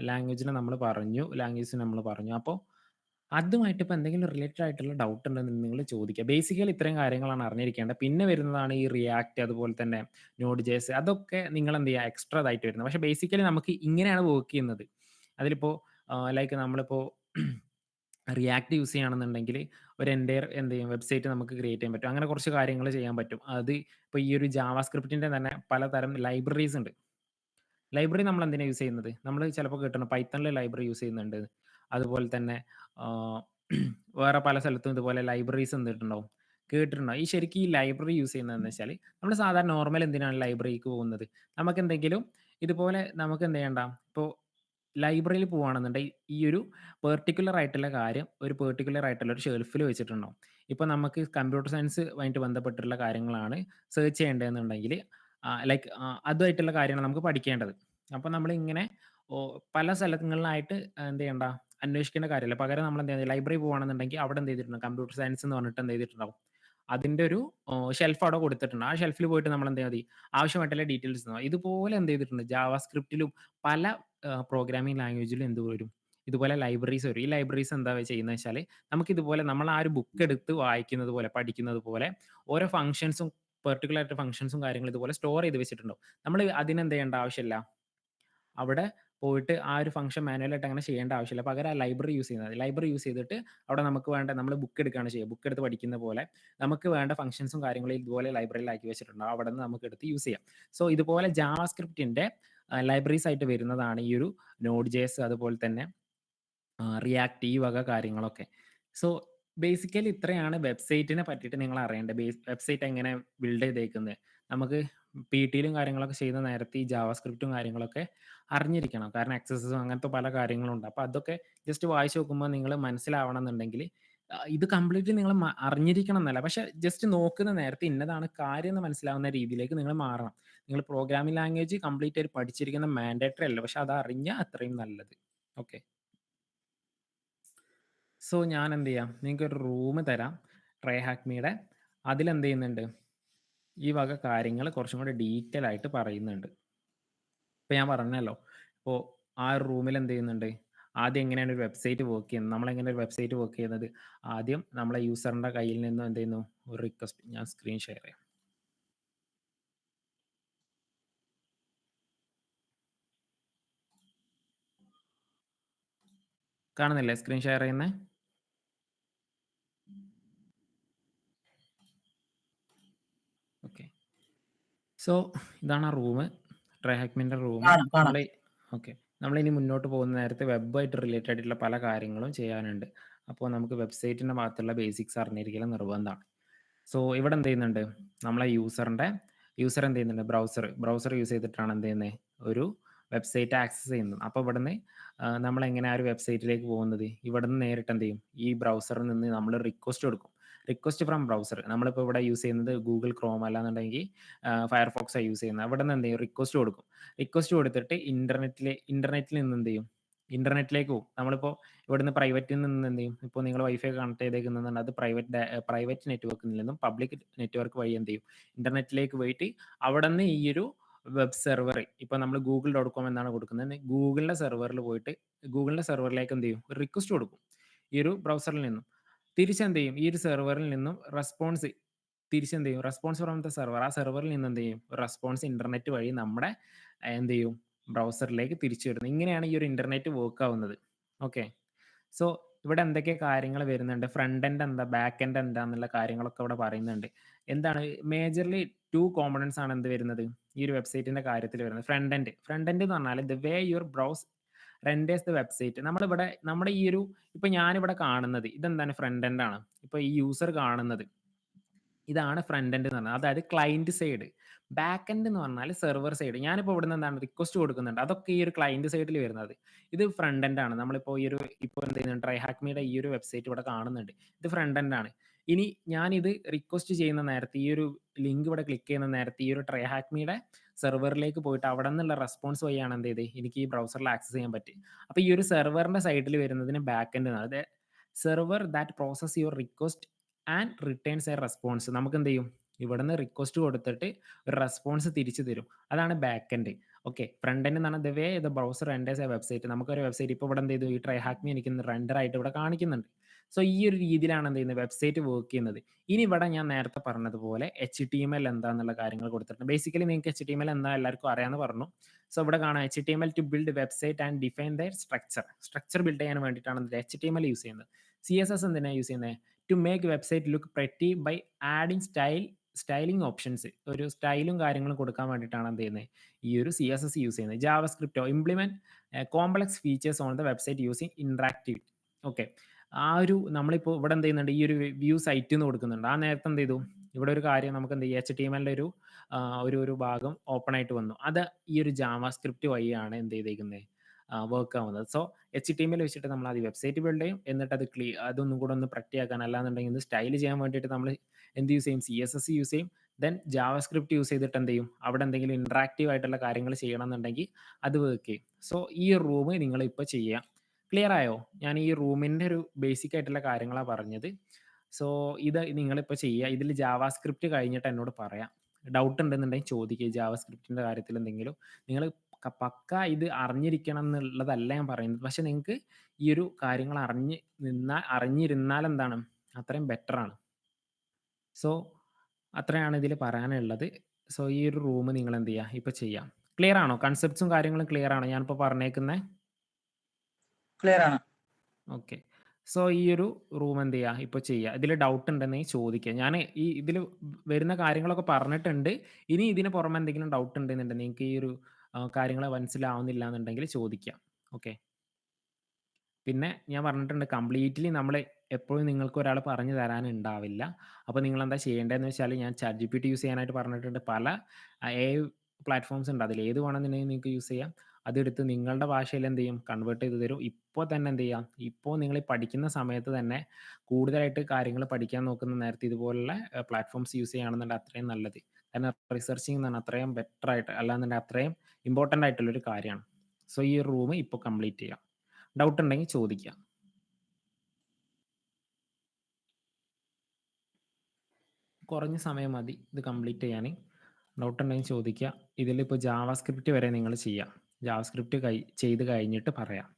ലാംഗ്വേജിനെ നമ്മൾ പറഞ്ഞു. ലാംഗ്വേജ് നമ്മൾ പറഞ്ഞു. അപ്പോൾ അതുമായിട്ട് ഇപ്പോൾ എന്തെങ്കിലും റിലേറ്റഡ് ആയിട്ടുള്ള ഡൗട്ട് ഉണ്ടെങ്കിൽ നിങ്ങൾ ചോദിക്കുക. ബേസിക്കലി ഇത്രയും കാര്യങ്ങളാണ് അറിഞ്ഞിരിക്കേണ്ടത്. പിന്നെ വരുന്നതാണ് ഈ റിയാക്ട് അതുപോലെ തന്നെ നോഡ് ജെഎസ് അതൊക്കെ നിങ്ങൾ എന്ത് ചെയ്യുക എക്സ്ട്രാ ഇതായിട്ട് വരുന്നത്. പക്ഷേ ബേസിക്കലി നമുക്ക് ഇങ്ങനെയാണ് വർക്ക് ചെയ്യുന്നത്. അതിലിപ്പോൾ ലൈക്ക് നമ്മളിപ്പോൾ റിയാക്ട് യൂസ് ചെയ്യുകയാണെന്നുണ്ടെങ്കിൽ ഒരു എൻ്റയർ എന്ത് ചെയ്യും വെബ്സൈറ്റ് നമുക്ക് ക്രിയേറ്റ് ചെയ്യാൻ പറ്റും. അങ്ങനെ കുറച്ച് കാര്യങ്ങൾ ചെയ്യാൻ പറ്റും. അത് ഇപ്പോൾ ഈ ഒരു ജാവാസ്ക്രിപ്റ്റിന്റെ തന്നെ പലതരം ലൈബ്രറീസ് ഉണ്ട്. ലൈബ്രറി നമ്മൾ എന്തിനാ യൂസ് ചെയ്യുന്നത്? നമ്മൾ ചിലപ്പോൾ കേട്ടിട്ടുണ്ട് പൈത്തണിൽ ലൈബ്രറി യൂസ് ചെയ്യുന്നുണ്ട്. അതുപോലെ തന്നെ ആഹ്, വേറെ പല സ്ഥലത്തും ഇതുപോലെ ലൈബ്രറീസ് എന്തിട്ടുണ്ടാവും കേട്ടിട്ടുണ്ടാവും. ശരിക്കും ഈ ലൈബ്രറി യൂസ് ചെയ്യുന്നതെന്ന് വെച്ചാൽ നമ്മൾ സാധാരണ നോർമൽ എന്തിനാണ് ലൈബ്രറിക്ക് പോകുന്നത്? നമുക്കെന്തെങ്കിലും ഇതുപോലെ നമുക്ക് എന്ത് ചെയ്യണ്ട ഇപ്പോൾ ലൈബ്രറിയിൽ പോവാണെന്നുണ്ടെങ്കിൽ ഈ ഒരു പെർട്ടിക്കുലർ ആയിട്ടുള്ള കാര്യം ഒരു പെർട്ടിക്കുലർ ആയിട്ടുള്ള ഒരു ഷെൽഫിൽ വെച്ചിട്ടുണ്ടാവും. ഇപ്പോൾ നമുക്ക് കമ്പ്യൂട്ടർ സയൻസ് ആയിട്ട് ബന്ധപ്പെട്ടിട്ടുള്ള കാര്യങ്ങളാണ് സെർച്ച് ചെയ്യേണ്ടതെന്നുണ്ടെങ്കിൽ ലൈക്ക് അതുമായിട്ടുള്ള കാര്യമാണ് നമുക്ക് പഠിക്കേണ്ടത്. അപ്പോൾ നമ്മളിങ്ങനെ പല സ്ഥലങ്ങളിലായിട്ട് എന്ത് ചെയ്യണ്ട അന്വേഷിക്കേണ്ട കാര്യമില്ല. പകരം നമ്മൾ എന്ത് ചെയ്യുന്നത് ലൈബ്രറി പോവാണെന്നുണ്ടെങ്കിൽ അവിടെ എന്ത് ചെയ്തിട്ടുണ്ടാവും കമ്പ്യൂട്ടർ സയൻസ് എന്ന് പറഞ്ഞിട്ട് എന്ത് ചെയ്തിട്ടുണ്ടാവും അതിൻ്റെ ഒരു ഷെൽഫ് അവിടെ കൊടുത്തിട്ടുണ്ട്. ആ ഷെൽഫിൽ പോയിട്ട് നമ്മൾ എന്ത് ചെയ്താൽ മതി, ആവശ്യമായിട്ടുള്ള ഡീറ്റെയിൽസ് ഇതുപോലെ എന്ത് ചെയ്തിട്ടുണ്ട് ജാവാസ്ക്രിപ്റ്റിലും പല പ്രോഗ്രാമിംഗ് ലാംഗ്വേജിലും എന്ത് വരും, ഇതുപോലെ ലൈബ്രറീസ് വരും. ഈ ലൈബ്രറീസ് എന്താ ചെയ്യുന്നത് വെച്ചാൽ, നമുക്കിതുപോലെ നമ്മൾ ആ ഒരു ബുക്ക് എടുത്ത് വായിക്കുന്നത് പോലെ, പഠിക്കുന്നത് പോലെ ഓരോ ഫംഗ്ഷൻസും പെർട്ടിക്കുലർ ആയിട്ട് ഫംഗ്ഷൻസും കാര്യങ്ങളും ഇതുപോലെ സ്റ്റോർ ചെയ്ത് വെച്ചിട്ടുണ്ടാവും. നമ്മൾ അതിനെന്ത് ചെയ്യേണ്ട ആവശ്യമില്ല. അവിടെ പോയിട്ട് ആ ഒരു ഫംഗ്ഷൻ മാനുവലായിട്ട് അങ്ങനെ ചെയ്യേണ്ട ആവശ്യമില്ല. പകരം ആ ലൈബ്രറി യൂസ് ചെയ്താൽ മതി. ലൈബ്രറി യൂസ് ചെയ്തിട്ട് അവിടെ നമുക്ക് വേണ്ട നമ്മൾ ബുക്ക് എടുക്കുകയാണ് ചെയ്യുക. ബുക്ക് എടുത്ത് പഠിക്കുന്ന പോലെ നമുക്ക് വേണ്ട ഫംഗ്ഷൻസും കാര്യങ്ങളും ഇതുപോലെ ലൈബ്രറിയിലാക്കി വെച്ചിട്ടുണ്ടാവും. അവിടെന്ന് നമുക്ക് എടുത്ത് യൂസ് ചെയ്യാം. സോ ഇതുപോലെ ജാവാസ്ക്രിപ്റ്റിന്റെ ലൈബ്രറീസ് ആയിട്ട് വരുന്നതാണ് ഈ ഒരു നോഡ് ജെഎസ്, അതുപോലെ തന്നെ റിയാക്ട്, ഈ വക കാര്യങ്ങളൊക്കെ. സോ ബേസിക്കലി ഇത്രയാണ് വെബ്സൈറ്റിനെ പറ്റിയിട്ട് നിങ്ങൾ അറിയേണ്ടത്. വെബ്സൈറ്റ് എങ്ങനെ ബിൽഡ് ചെയ്തേക്കുന്നത്. നമുക്ക് പിടിയിലും കാര്യങ്ങളൊക്കെ ചെയ്യുന്ന നേരത്ത് ഈ ജാവാസ്ക്രിപ്റ്റും കാര്യങ്ങളൊക്കെ അറിഞ്ഞിരിക്കണം. കാരണം എക്സസസും അങ്ങനത്തെ പല കാര്യങ്ങളും ഉണ്ട്. അപ്പോൾ അതൊക്കെ ജസ്റ്റ് വായിച്ച് നോക്കുമ്പോൾ നിങ്ങൾ മനസ്സിലാവണം എന്നുണ്ടെങ്കിൽ ഇത് കംപ്ലീറ്റ്ലി നിങ്ങൾ അറിഞ്ഞിരിക്കണം എന്നല്ല. പക്ഷെ ജസ്റ്റ് നോക്കുന്ന നേരത്ത് ഇന്നതാണ് കാര്യം എന്ന് മനസ്സിലാവുന്ന രീതിയിലേക്ക് നിങ്ങൾ മാറണം. നിങ്ങൾ പ്രോഗ്രാമിംഗ് ലാംഗ്വേജ് കംപ്ലീറ്റ് ആയിട്ട് പഠിച്ചിരിക്കുന്ന മാൻഡേറ്ററി അല്ല. പക്ഷെ അത് അറിഞ്ഞാൽ അത്രയും നല്ലത്. ഓക്കെ. സോ ഞാൻ എന്ത് ചെയ്യാം, നിങ്ങൾക്കൊരു റൂം തരാം ട്രൈ ഹാക്മിയുടെ. അതിലെന്ത് ചെയ്യുന്നുണ്ട്, ഈ വക കാര്യങ്ങൾ കുറച്ചും കൂടി ഡീറ്റെയിൽ ആയിട്ട് പറയുന്നുണ്ട്. ഇപ്പൊ ഞാൻ പറഞ്ഞല്ലോ, ഇപ്പോൾ ആ ഒരു റൂമിൽ എന്ത് ചെയ്യുന്നുണ്ട്, ആദ്യം എങ്ങനെയാണ് ഒരു വെബ്സൈറ്റ് വർക്ക് ചെയ്യുന്നത്, നമ്മളെങ്ങനെ ഒരു വെബ്സൈറ്റ് വർക്ക് ചെയ്യുന്നത്. ആദ്യം നമ്മളെ യൂസറിന്റെ കയ്യിൽ നിന്നും എന്ത് ചെയ്യുന്നു, ഒരു റിക്വസ്റ്റ്, ഞാൻ സ്ക്രീൻ ഷെയർ ചെയ്യാം. കാണുന്നില്ലേ സ്ക്രീൻ ഷെയർ ചെയ്യുന്നത്? ഓക്കെ. സോ ഇതാണ് ആ റൂം, ട്രൈ ഹാക്മിൻ്റെ റൂം. കാണാം കാണാം. നമ്മൾ ഓക്കെ, നമ്മളിനി മുന്നോട്ട് പോകുന്ന നേരത്ത് വെബായിട്ട് റിലേറ്റഡ് ആയിട്ടുള്ള പല കാര്യങ്ങളും ചെയ്യാനുണ്ട്. അപ്പോൾ നമുക്ക് വെബ്സൈറ്റിൻ്റെ ഭാഗത്തുള്ള ബേസിക്സ് അറിഞ്ഞിരിക്കൽ നിർബന്ധമാണ്. സോ ഇവിടെ എന്ത് ചെയ്യുന്നുണ്ട്, നമ്മളെ യൂസർ എന്ത് ചെയ്യുന്നുണ്ട്, ബ്രൗസർ യൂസ് ചെയ്തിട്ടാണ് എന്ത് ചെയ്യുന്നത്, ഒരു വെബ്സൈറ്റ് ആക്സസ് ചെയ്യുന്നത്. അപ്പോൾ ഇവിടുന്ന് നമ്മളെങ്ങനെ ആ ഒരു വെബ്സൈറ്റിലേക്ക് പോകുന്നത്, ഇവിടുന്ന് നേരിട്ട് എന്ത് ചെയ്യും, ഈ ബ്രൗസറിൽ നിന്ന് നമ്മൾ റിക്വസ്റ്റ് കൊടുക്കും. റിക്വസ്റ്റ് ഫ്രം ബ്രൗസർ, നമ്മളിപ്പോൾ ഇവിടെ യൂസ് ചെയ്യുന്നത് ഗൂഗിൾ ക്രോം അല്ലാന്നുണ്ടെങ്കിൽ ഫയർഫോക്സാണ് യൂസ് ചെയ്യുന്നത്. അവിടെ നിന്ന് എന്ത് ചെയ്യും, റിക്വസ്റ്റ് കൊടുക്കും. റിക്വസ്റ്റ് കൊടുത്തിട്ട് ഇന്റർനെറ്റിൽ നിന്ന് എന്ത് ചെയ്യും, ഇന്റർനെറ്റിലേക്ക് പോകും. നമ്മളിപ്പോൾ ഇവിടുന്ന് പ്രൈവറ്റിൽ നിന്ന് എന്ത് ചെയ്യും, ഇപ്പോൾ നിങ്ങൾ വൈഫൈ കണക്ട് ചെയ്തേക്കുന്നതുകൊണ്ട് അത് പ്രൈവറ്റ് നെറ്റ്വർക്കിൽ നിന്നും പബ്ലിക് നെറ്റ്വർക്ക് വഴി എന്ത് ചെയ്യും, ഇന്റർനെറ്റിലേക്ക് പോയിട്ട് അവിടെ നിന്ന് ഈ ഒരു വെബ് സെർവർ, ഇപ്പോൾ നമ്മൾ google.com എന്നാണ് കൊടുക്കുന്നത്, ഗൂഗിളിൻ്റെ സെർവറിൽ പോയിട്ട് ഗൂഗിളിൻ്റെ സെർവറിലേക്ക് എന്ത് ചെയ്യും, ഒരു റിക്വസ്റ്റ് കൊടുക്കും ഈ ഒരു ബ്രൗസറിൽ നിന്നും. തിരിച്ചെന്ത് ചെയ്യും, ഈ ഒരു സെർവറിൽ നിന്നും റെസ്പോൺസ് തിരിച്ചെന്ത് ചെയ്യും, റെസ്പോൺസ് ഫ്രം ദ സെർവർ, ആ സെർവറിൽ നിന്ന് എന്ത് ചെയ്യും, റെസ്പോൺസ് ഇന്റർനെറ്റ് വഴി നമ്മുടെ എന്ത് ചെയ്യും, ബ്രൗസറിലേക്ക് തിരിച്ചു വരുന്നത്. ഇങ്ങനെയാണ് ഈ ഒരു ഇന്റർനെറ്റ് വർക്ക് ആവുന്നത്. ഓക്കെ. സോ ഇവിടെ എന്തൊക്കെ കാര്യങ്ങൾ വരുന്നുണ്ട്, ഫ്രണ്ട് എൻഡ് എന്താ, ബാക്ക് എൻഡ് എന്താന്നുള്ള കാര്യങ്ങളൊക്കെ ഇവിടെ പറയുന്നുണ്ട്. എന്താണ് മേജർലി 2 കോമ്പണൻസ് ആണ് എന്ത് വരുന്നത്, ഈ ഒരു വെബ്സൈറ്റിന്റെ കാര്യത്തിൽ വരുന്നത്. ഫ്രണ്ട് എൻഡ് എന്ന് പറഞ്ഞാൽ the way your browse renders the website. നമ്മളിവിടെ നമ്മുടെ ഈ ഒരു, ഇപ്പൊ ഞാനിവിടെ കാണുന്നത് ഇതെന്താണ്, ഫ്രണ്ട് എൻഡ് ആണ്. ഇപ്പൊ ഈ യൂസർ കാണുന്നത് ഇതാണ് ഫ്രണ്ട് എൻഡ് എന്ന് പറഞ്ഞാൽ, അതായത് ക്ലയന്റ് സൈഡ്. ബാക്ക് എൻഡ് എന്ന് പറഞ്ഞാൽ സെർവർ സൈഡ്. ഞാനിപ്പോൾ ഇവിടുന്ന് എന്താണ് റിക്വസ്റ്റ് കൊടുക്കുന്നുണ്ട്, അതൊക്കെ ഈ ഒരു ക്ലയന്റ് സൈഡിൽ വരുന്നത്. ഇത് ഫ്രണ്ട് എൻഡ് ആണ്. നമ്മളിപ്പോൾ ഈ ഒരു ഇപ്പോൾ എന്ത് ചെയ്യുന്നുണ്ട്, ട്രൈ ഹാക്മിയുടെ ഈ ഒരു വെബ്സൈറ്റ് ഇവിടെ കാണുന്നുണ്ട്, ഇത് ഫ്രണ്ട് എൻഡ് ആണ്. ഇനി ഞാനിത് റിക്വസ്റ്റ് ചെയ്യുന്ന നേരത്തെ, ഈ ഒരു ലിങ്ക് ഇവിടെ ക്ലിക്ക് ചെയ്യുന്ന നേരത്തെ, ഈ ഒരു ട്രൈ ഹാക്മിയുടെ സെർവറിലേക്ക് പോയിട്ട് അവിടെ നിന്നുള്ള റെസ്പോൺസ് വഴിയാണ് എന്ത് ചെയ്ത് എനിക്ക് ഈ ബ്രൗസറിൽ ആക്സസ് ചെയ്യാൻ പറ്റും. അപ്പോൾ ഈ ഒരു സെർവറിന്റെ സൈഡിൽ വരുന്നതിന് ബാക്ക് എൻഡ് എന്നാണ്. അതായത് server that process your request and returns A response. നമുക്ക് എന്ത് ചെയ്യും, ഇവിടുന്ന് റിക്വസ്റ്റ് കൊടുത്തിട്ട് ഒരു റെസ്പോൺസ് തിരിച്ചു തരും. അതാണ് back end. Okay. Front end എന്ന് പറഞ്ഞാൽ the way the browser renders a website. നമുക്കൊരു വെബ്സൈറ്റ് ഇപ്പോൾ ഇവിടെ എന്ത് ചെയ്തു, ഈ ട്രൈ ഹാക്മി എനിക്ക് റെൻഡർ ആയിട്ട് ഇവിടെ കാണിക്കുന്നുണ്ട്. സോ ഈ ഒരു രീതിയിലാണ് എന്ത് ചെയ്യുന്നത്, വെബ്സൈറ്റ് വർക്ക് ചെയ്യുന്നത്. ഇനി ഇവിടെ ഞാൻ നേരത്തെ പറഞ്ഞതുപോലെ HTML എന്താന്നുള്ള കാര്യങ്ങൾ കൊടുത്തിട്ടുണ്ട്. ബേസിക്കലി നിങ്ങൾക്ക് HTML എന്താ എല്ലാവർക്കും അറിയാമെന്ന് പറഞ്ഞു. സോ ഇവിടെ കാണാം HTML to build website and define their structure build ചെയ്യാൻ വേണ്ടിയിട്ടാണ് HTML യൂസ് ചെയ്യുന്നത്. CSS എന്തിനാണ് യൂസ് ചെയ്യുന്നത്, to make website look pretty by adding styling options. ഒരു സ്റ്റൈലും കാര്യങ്ങളും കൊടുക്കാൻ വേണ്ടിയിട്ടാണ് എന്ത് ചെയ്യുന്നത്, ഈ ഒരു CSS യൂസ് ചെയ്യുന്നത്. ജാവാസ്ക്രിപ്റ്റോ implement complex features on the website using interactivity. Okay. ആ ഒരു നമ്മളിപ്പോൾ ഇവിടെ എന്ത് ചെയ്യുന്നുണ്ട്, ഈ ഒരു വ്യൂ സൈറ്റ് എന്ന് കൊടുക്കുന്നുണ്ട്. ആ നേരത്തെ എന്ത് ചെയ്തു, ഇവിടെ ഒരു കാര്യം നമുക്ക് എന്ത് ചെയ്യും, HTML ഒരു ഒരു ഭാഗം ഓപ്പൺ ആയിട്ട് വന്നു. അത് ഈ ഒരു ജാവാസ്ക്രിപ്റ്റ് വഴിയാണ് എന്ത് ചെയ്തേക്കുന്നത്, വർക്ക് ആവുന്നത്. സോ HTML വെച്ചിട്ട് നമ്മൾ അത് വെബ്സൈറ്റ് ബിൽഡ് ചെയ്യും. എന്നിട്ട് അത് അതൊന്നും കൂടെ ഒന്ന് പ്രക്ടിയാക്കാൻ, അല്ലാന്നുണ്ടെങ്കിൽ ഇത് സ്റ്റൈൽ ചെയ്യാൻ വേണ്ടിയിട്ട് നമ്മൾ എന്ത് യൂസ് ചെയ്യും, CSS യൂസ് ചെയ്യും. ദെൻ ജാവാസ്ക്രിപ്റ്റ് യൂസ് ചെയ്തിട്ട് എന്ത് ചെയ്യും, അവിടെ എന്തെങ്കിലും ഇന്ററാക്റ്റീവ് ആയിട്ടുള്ള കാര്യങ്ങൾ ചെയ്യണം എന്നുണ്ടെങ്കിൽ അത് വർക്ക് ചെയ്യും. സോ ഈ റൂം നിങ്ങൾ ഇപ്പോൾ ചെയ്യാം. ക്ലിയർ ആയോ? ഞാൻ ഈ റൂമിൻ്റെ ഒരു ബേസിക് ആയിട്ടുള്ള കാര്യങ്ങളാണ് പറഞ്ഞത്. സോ ഇത് നിങ്ങളിപ്പോൾ ചെയ്യുക. ഇതിൽ ജാവാസ്ക്രിപ്റ്റ് കഴിഞ്ഞിട്ട് എന്നോട് പറയാം. ഡൗട്ട് ഉണ്ടെന്നുണ്ടെങ്കിൽ ചോദിക്കുക. ജാവാസ്ക്രിപ്റ്റിൻ്റെ കാര്യത്തിൽ എന്തെങ്കിലും നിങ്ങൾ പക്കാ ഇത് അറിഞ്ഞിരിക്കണം എന്നുള്ളതല്ല ഞാൻ പറയുന്നത്. പക്ഷേ നിങ്ങൾക്ക് ഈ ഒരു കാര്യങ്ങൾ അറിഞ്ഞിരുന്നാൽ എന്താണ് അത്രയും ബെറ്ററാണ്. സോ അത്രയാണ് ഇതിൽ പറയാനുള്ളത്. സോ ഈ ഒരു റൂം നിങ്ങൾ എന്ത് ചെയ്യുക, ഇപ്പോൾ ചെയ്യാം. ക്ലിയർ ആണോ? കൺസെപ്റ്റ്സും കാര്യങ്ങളും ക്ലിയർ ആണോ ഞാനിപ്പോൾ പറഞ്ഞേക്കുന്നത്? ക്ലിയർ ആണ്. ഓക്കെ. സോ ഈ ഒരു റൂം എന്ത് ചെയ്യുക, ഇപ്പോൾ ചെയ്യുക. ഇതിൽ ഡൗട്ട് ഉണ്ടെങ്കിൽ ചോദിക്കുക. ഞാൻ ഇതിൽ വരുന്ന കാര്യങ്ങളൊക്കെ പറഞ്ഞിട്ടുണ്ട്. ഇനി ഇതിന് പുറമെ എന്തെങ്കിലും ഡൗട്ട് ഉണ്ടെന്നുണ്ടെങ്കിൽ നിങ്ങൾക്ക് ഈ ഒരു കാര്യങ്ങൾ മനസ്സിലാവുന്നില്ല എന്നുണ്ടെങ്കിൽ ചോദിക്കാം. ഓക്കെ. പിന്നെ ഞാൻ പറഞ്ഞിട്ടുണ്ട് കംപ്ലീറ്റ്ലി നമ്മൾ എപ്പോഴും നിങ്ങൾക്ക് ഒരാൾ പറഞ്ഞു തരാനുണ്ടാവില്ല. അപ്പോൾ നിങ്ങളെന്താ ചെയ്യേണ്ടതെന്ന് വെച്ചാൽ ഞാൻ ChatGPT യൂസ് ചെയ്യാനായിട്ട് പറഞ്ഞിട്ടുണ്ട്. പല AI പ്ലാറ്റ്ഫോംസ് ഉണ്ട്. അതിൽ ഏത് വേണമെന്നുണ്ടെങ്കിൽ നിങ്ങൾക്ക് യൂസ് ചെയ്യാം. അതെടുത്ത് നിങ്ങളുടെ ഭാഷയിൽ എന്ത് ചെയ്യും കൺവേർട്ട് ചെയ്ത് തരും. ഇപ്പോൾ തന്നെ എന്ത് ചെയ്യാം, ഇപ്പോൾ നിങ്ങൾ പഠിക്കുന്ന സമയത്ത് തന്നെ കൂടുതലായിട്ട് കാര്യങ്ങൾ പഠിക്കാൻ നോക്കുന്ന നേരത്തെ ഇതുപോലുള്ള പ്ലാറ്റ്ഫോംസ് യൂസ് ചെയ്യുകയാണെന്നുണ്ടെങ്കിൽ അത്രയും നല്ലത്. കാരണം റിസർച്ചിങ് എന്ന് പറഞ്ഞാൽ അത്രയും ബെറ്റർ ആയിട്ട് അല്ലാന്നുണ്ടെങ്കിൽ അത്രയും ഇമ്പോർട്ടൻ്റ് ആയിട്ടുള്ളൊരു കാര്യമാണ്. സോ ഈ റൂം ഇപ്പോൾ കംപ്ലീറ്റ് ചെയ്യാം. ഡൗട്ട് ഉണ്ടെങ്കിൽ ചോദിക്കാം. കുറഞ്ഞ സമയം മതി ഇത് കംപ്ലീറ്റ് ചെയ്യാൻ. ഡൗട്ട് ഉണ്ടെങ്കിൽ ചോദിക്കുക. ഇതിലിപ്പോൾ ജാവാസ്ക്രിപ്റ്റ് വരെ നിങ്ങൾ ചെയ്യുക. ജാവാസ്ക്രിപ്റ്റ് ചെയ്ത് കഴിഞ്ഞിട്ട് പറയാം.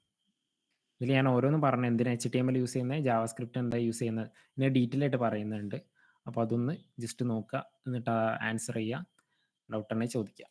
ഇതിൽ ഞാൻ ഓരോന്നും പറഞ്ഞു. എന്തിനാ HTML യൂസ് ചെയ്യുന്നത്, ജാവാസ്ക്രിപ്റ്റ് എന്താ യൂസ് ചെയ്യുന്നത്, ഇതിനെ ഡീറ്റെയിൽ ആയിട്ട് പറയുന്നുണ്ട്. അപ്പോൾ അതൊന്ന് ജസ്റ്റ് നോക്കുക. എന്നിട്ട് ആൻസർ ചെയ്യുക. ഡൗട്ട് ഉണ്ടെങ്കിൽ ചോദിക്കുക.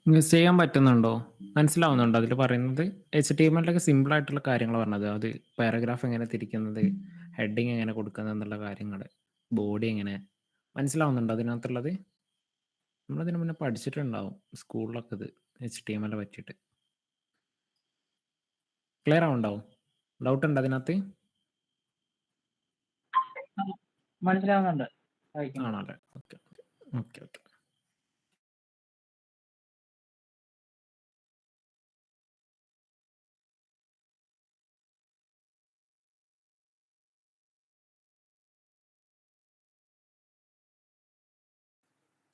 ചെയ്യാൻ പറ്റുന്നുണ്ടോ? മനസ്സിലാവുന്നുണ്ടോ അതില് പറയുന്നത്? HTMLലൊക്കെ സിമ്പിൾ ആയിട്ടുള്ള കാര്യങ്ങളാ പറഞ്ഞത്. അത് പാരഗ്രാഫ് എങ്ങനെ തിരിക്കുന്നത്, ഹെഡിങ് എങ്ങനെ കൊടുക്കുന്നത് എന്നുള്ള കാര്യങ്ങള്, ബോഡി എങ്ങനെ മനസ്സിലാവുന്നുണ്ടോ അതിനകത്തുള്ളത്? നമ്മളിതിന് മുന്നേ പഠിച്ചിട്ടുണ്ടാവും സ്കൂളിലൊക്കെ ഇത് HTML പറ്റിയിട്ട്. ക്ലിയർ ആവുന്നുണ്ടോ? ഡൗട്ട് ഉണ്ടോ അതിനകത്ത്? മനസ്സിലാവുന്നുണ്ട് വായിക്കുമ്പോൾ. ആണല്ലേ. ഓക്കെ. Okay, okay.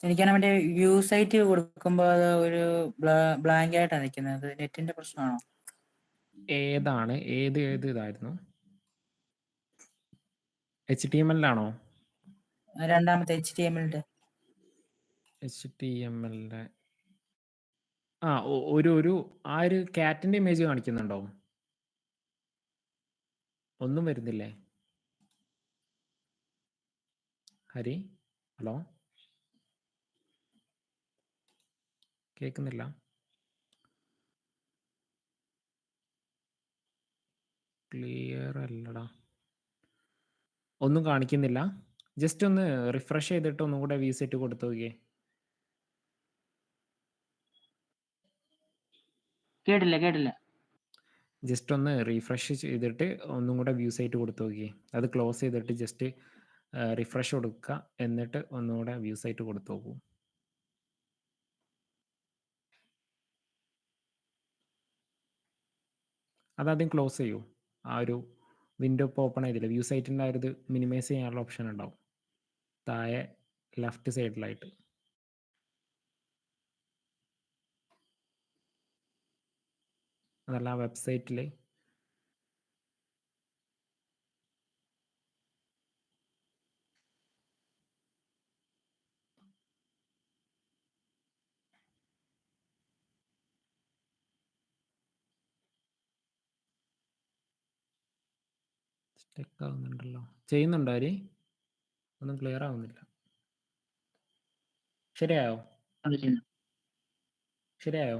എനിക്കാണെ മറ്റേ വ്യൂ സൈറ്റ് കൊടുക്കുമ്പോൾ അത് ഒരു ബ്ലാങ്ക് ആയിട്ടാണ് നിൽക്കുന്നത്. നെറ്റിന്റെ പ്രശ്നമാണോ? ഏതാണ്? ഏത് ഇതായിരുന്നു? HTMLലാണോ? രണ്ടാമത്തെ HTML-ന്റെ. HTMLന്റെ ഒരു ആ ഒരു ക്യാറ്റിന്റെ ഇമേജ് കാണിക്കുന്നുണ്ടോ? ഒന്നും വരുന്നില്ലേ? ഹരി? ഹലോ? കേൾക്കുന്നില്ല? ക്ലിയർ അല്ലടാ. ഒന്നും കാണിക്കുന്നില്ല? ജസ്റ്റ് ഒന്ന് റിഫ്രഷ് ചെയ്തിട്ട് ഒന്നും കൂടെ സെറ്റ് കൊടുത്തു നോക്കിയേ. കേട്ടില്ല. ജസ്റ്റ് ഒന്ന് റീഫ്രഷ് ചെയ്തിട്ട് ഒന്നും കൂടെ സൈറ്റ് കൊടുത്തു നോക്കിയേ. അത് ക്ലോസ് ചെയ്തിട്ട് ജസ്റ്റ് റിഫ്രഷ് കൊടുക്കുക. എന്നിട്ട് ഒന്നുകൂടെ സൈറ്റ് കൊടുത്തു നോക്കൂ. അതാദ്യം ക്ലോസ് ചെയ്യൂ. ആ ഒരു വിൻഡോ ഇപ്പോൾ ഓപ്പൺ ചെയ്തില്ല. സൈറ്റിൻ്റെ ആ ഒരു ഇത് മിനിമൈസ് ചെയ്യാനുള്ള ഓപ്ഷൻ ഉണ്ടാവും താഴെ ലെഫ്റ്റ് സൈഡിലായിട്ട്. അതല്ല ആ വെബ്സൈറ്റിൽ സ്റ്റക്ക് ആവുന്നുണ്ടല്ലോ. ചെയ്യുന്നുണ്ടോ അവര്? ഒന്നും ക്ലിയർ ആവുന്നില്ല. ശരിയായോ? അത് ചെയ്യുന്നു. ശരിയായോ?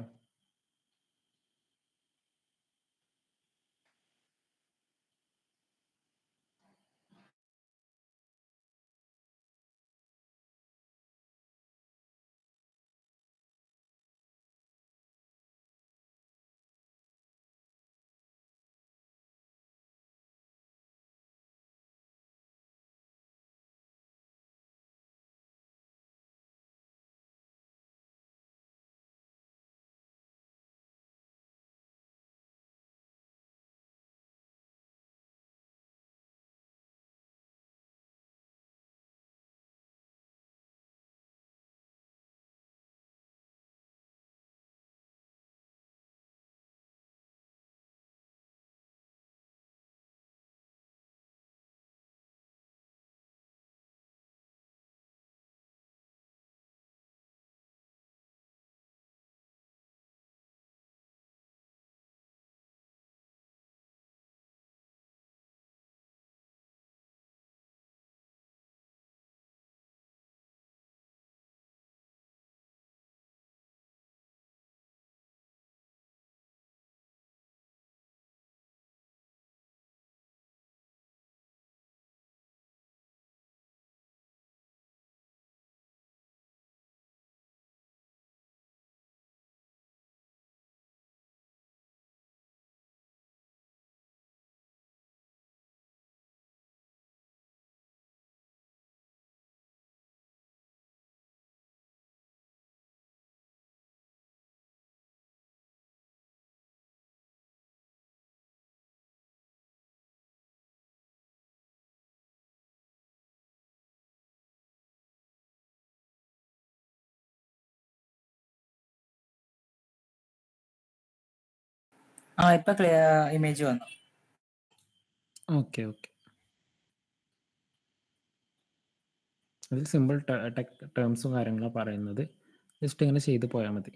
ഇപ്പൊ ക്ലിയർ ഇമേജ് വന്നു. ഓക്കെ. അതിൽ സിമ്പിൾ ടേംസും കാര്യങ്ങളാണ് പറയുന്നത്. ജസ്റ്റ് ഇങ്ങനെ ചെയ്ത് പോയാൽ മതി.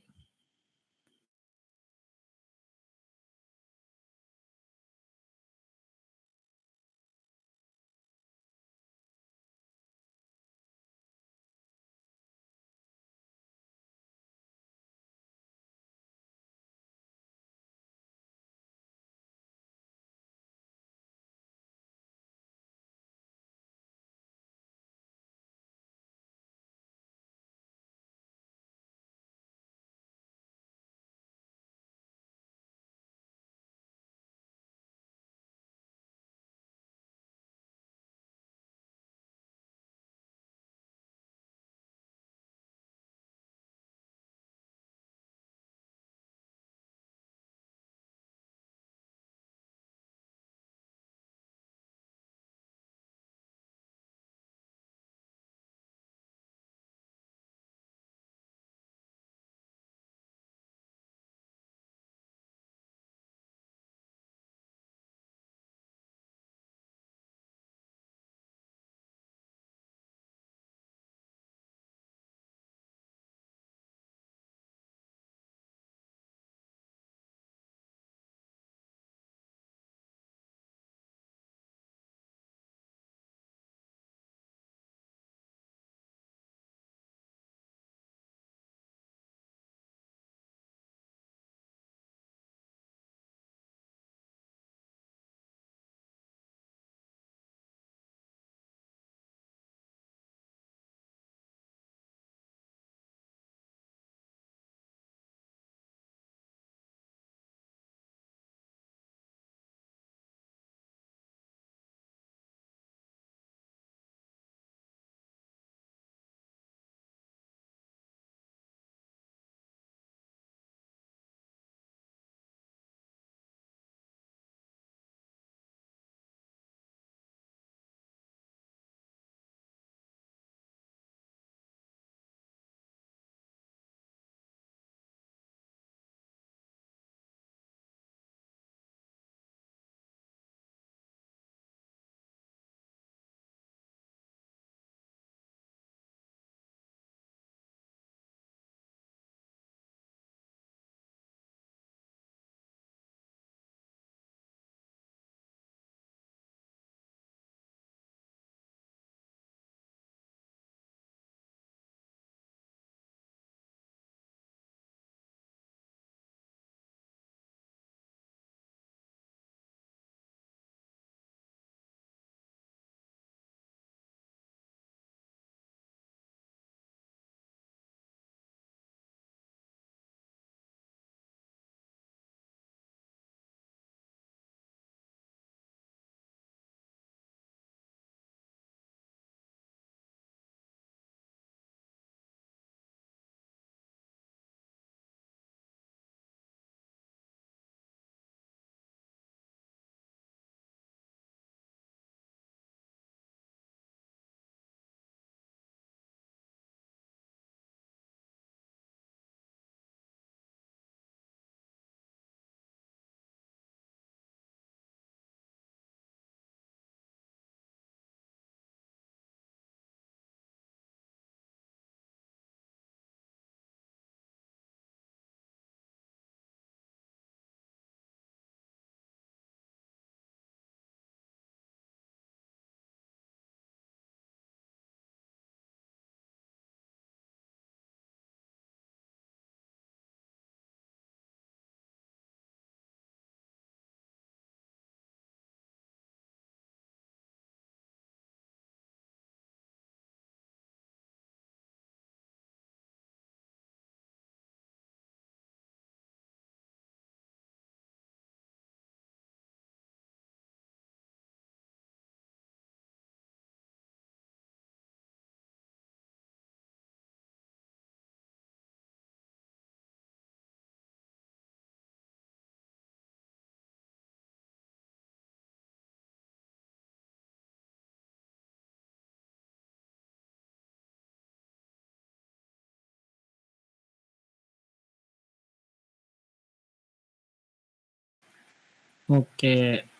ഓക്കെ.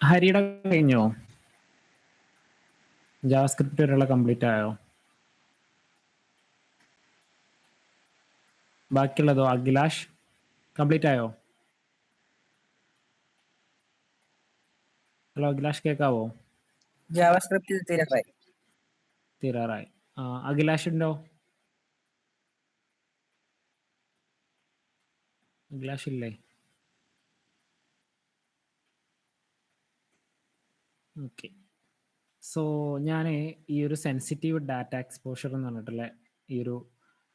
ഹരിയുടെ കഴിഞ്ഞോ? ജാവാസ്ക്രിപ്റ്റ് വരെയുള്ള കംപ്ലീറ്റ് ആയോ? ബാക്കിയുള്ളതോ? അഖിലാഷ് കംപ്ലീറ്റ് ആയോ? ഹലോ അഖിലാഷ്, കേൾക്കാവോ? ജാവാസ്ക്രിപ്റ്റ് തീരാറായി. തീരാറായി. അഖിലാഷിൻ്റെയോ? അഖിലാഷ് ഇല്ലേ? ഓക്കെ. സോ ഞാൻ ഈ ഒരു സെൻസിറ്റീവ് ഡാറ്റ എക്സ്പോഷർ എന്ന് പറഞ്ഞിട്ടുള്ള ഈ ഒരു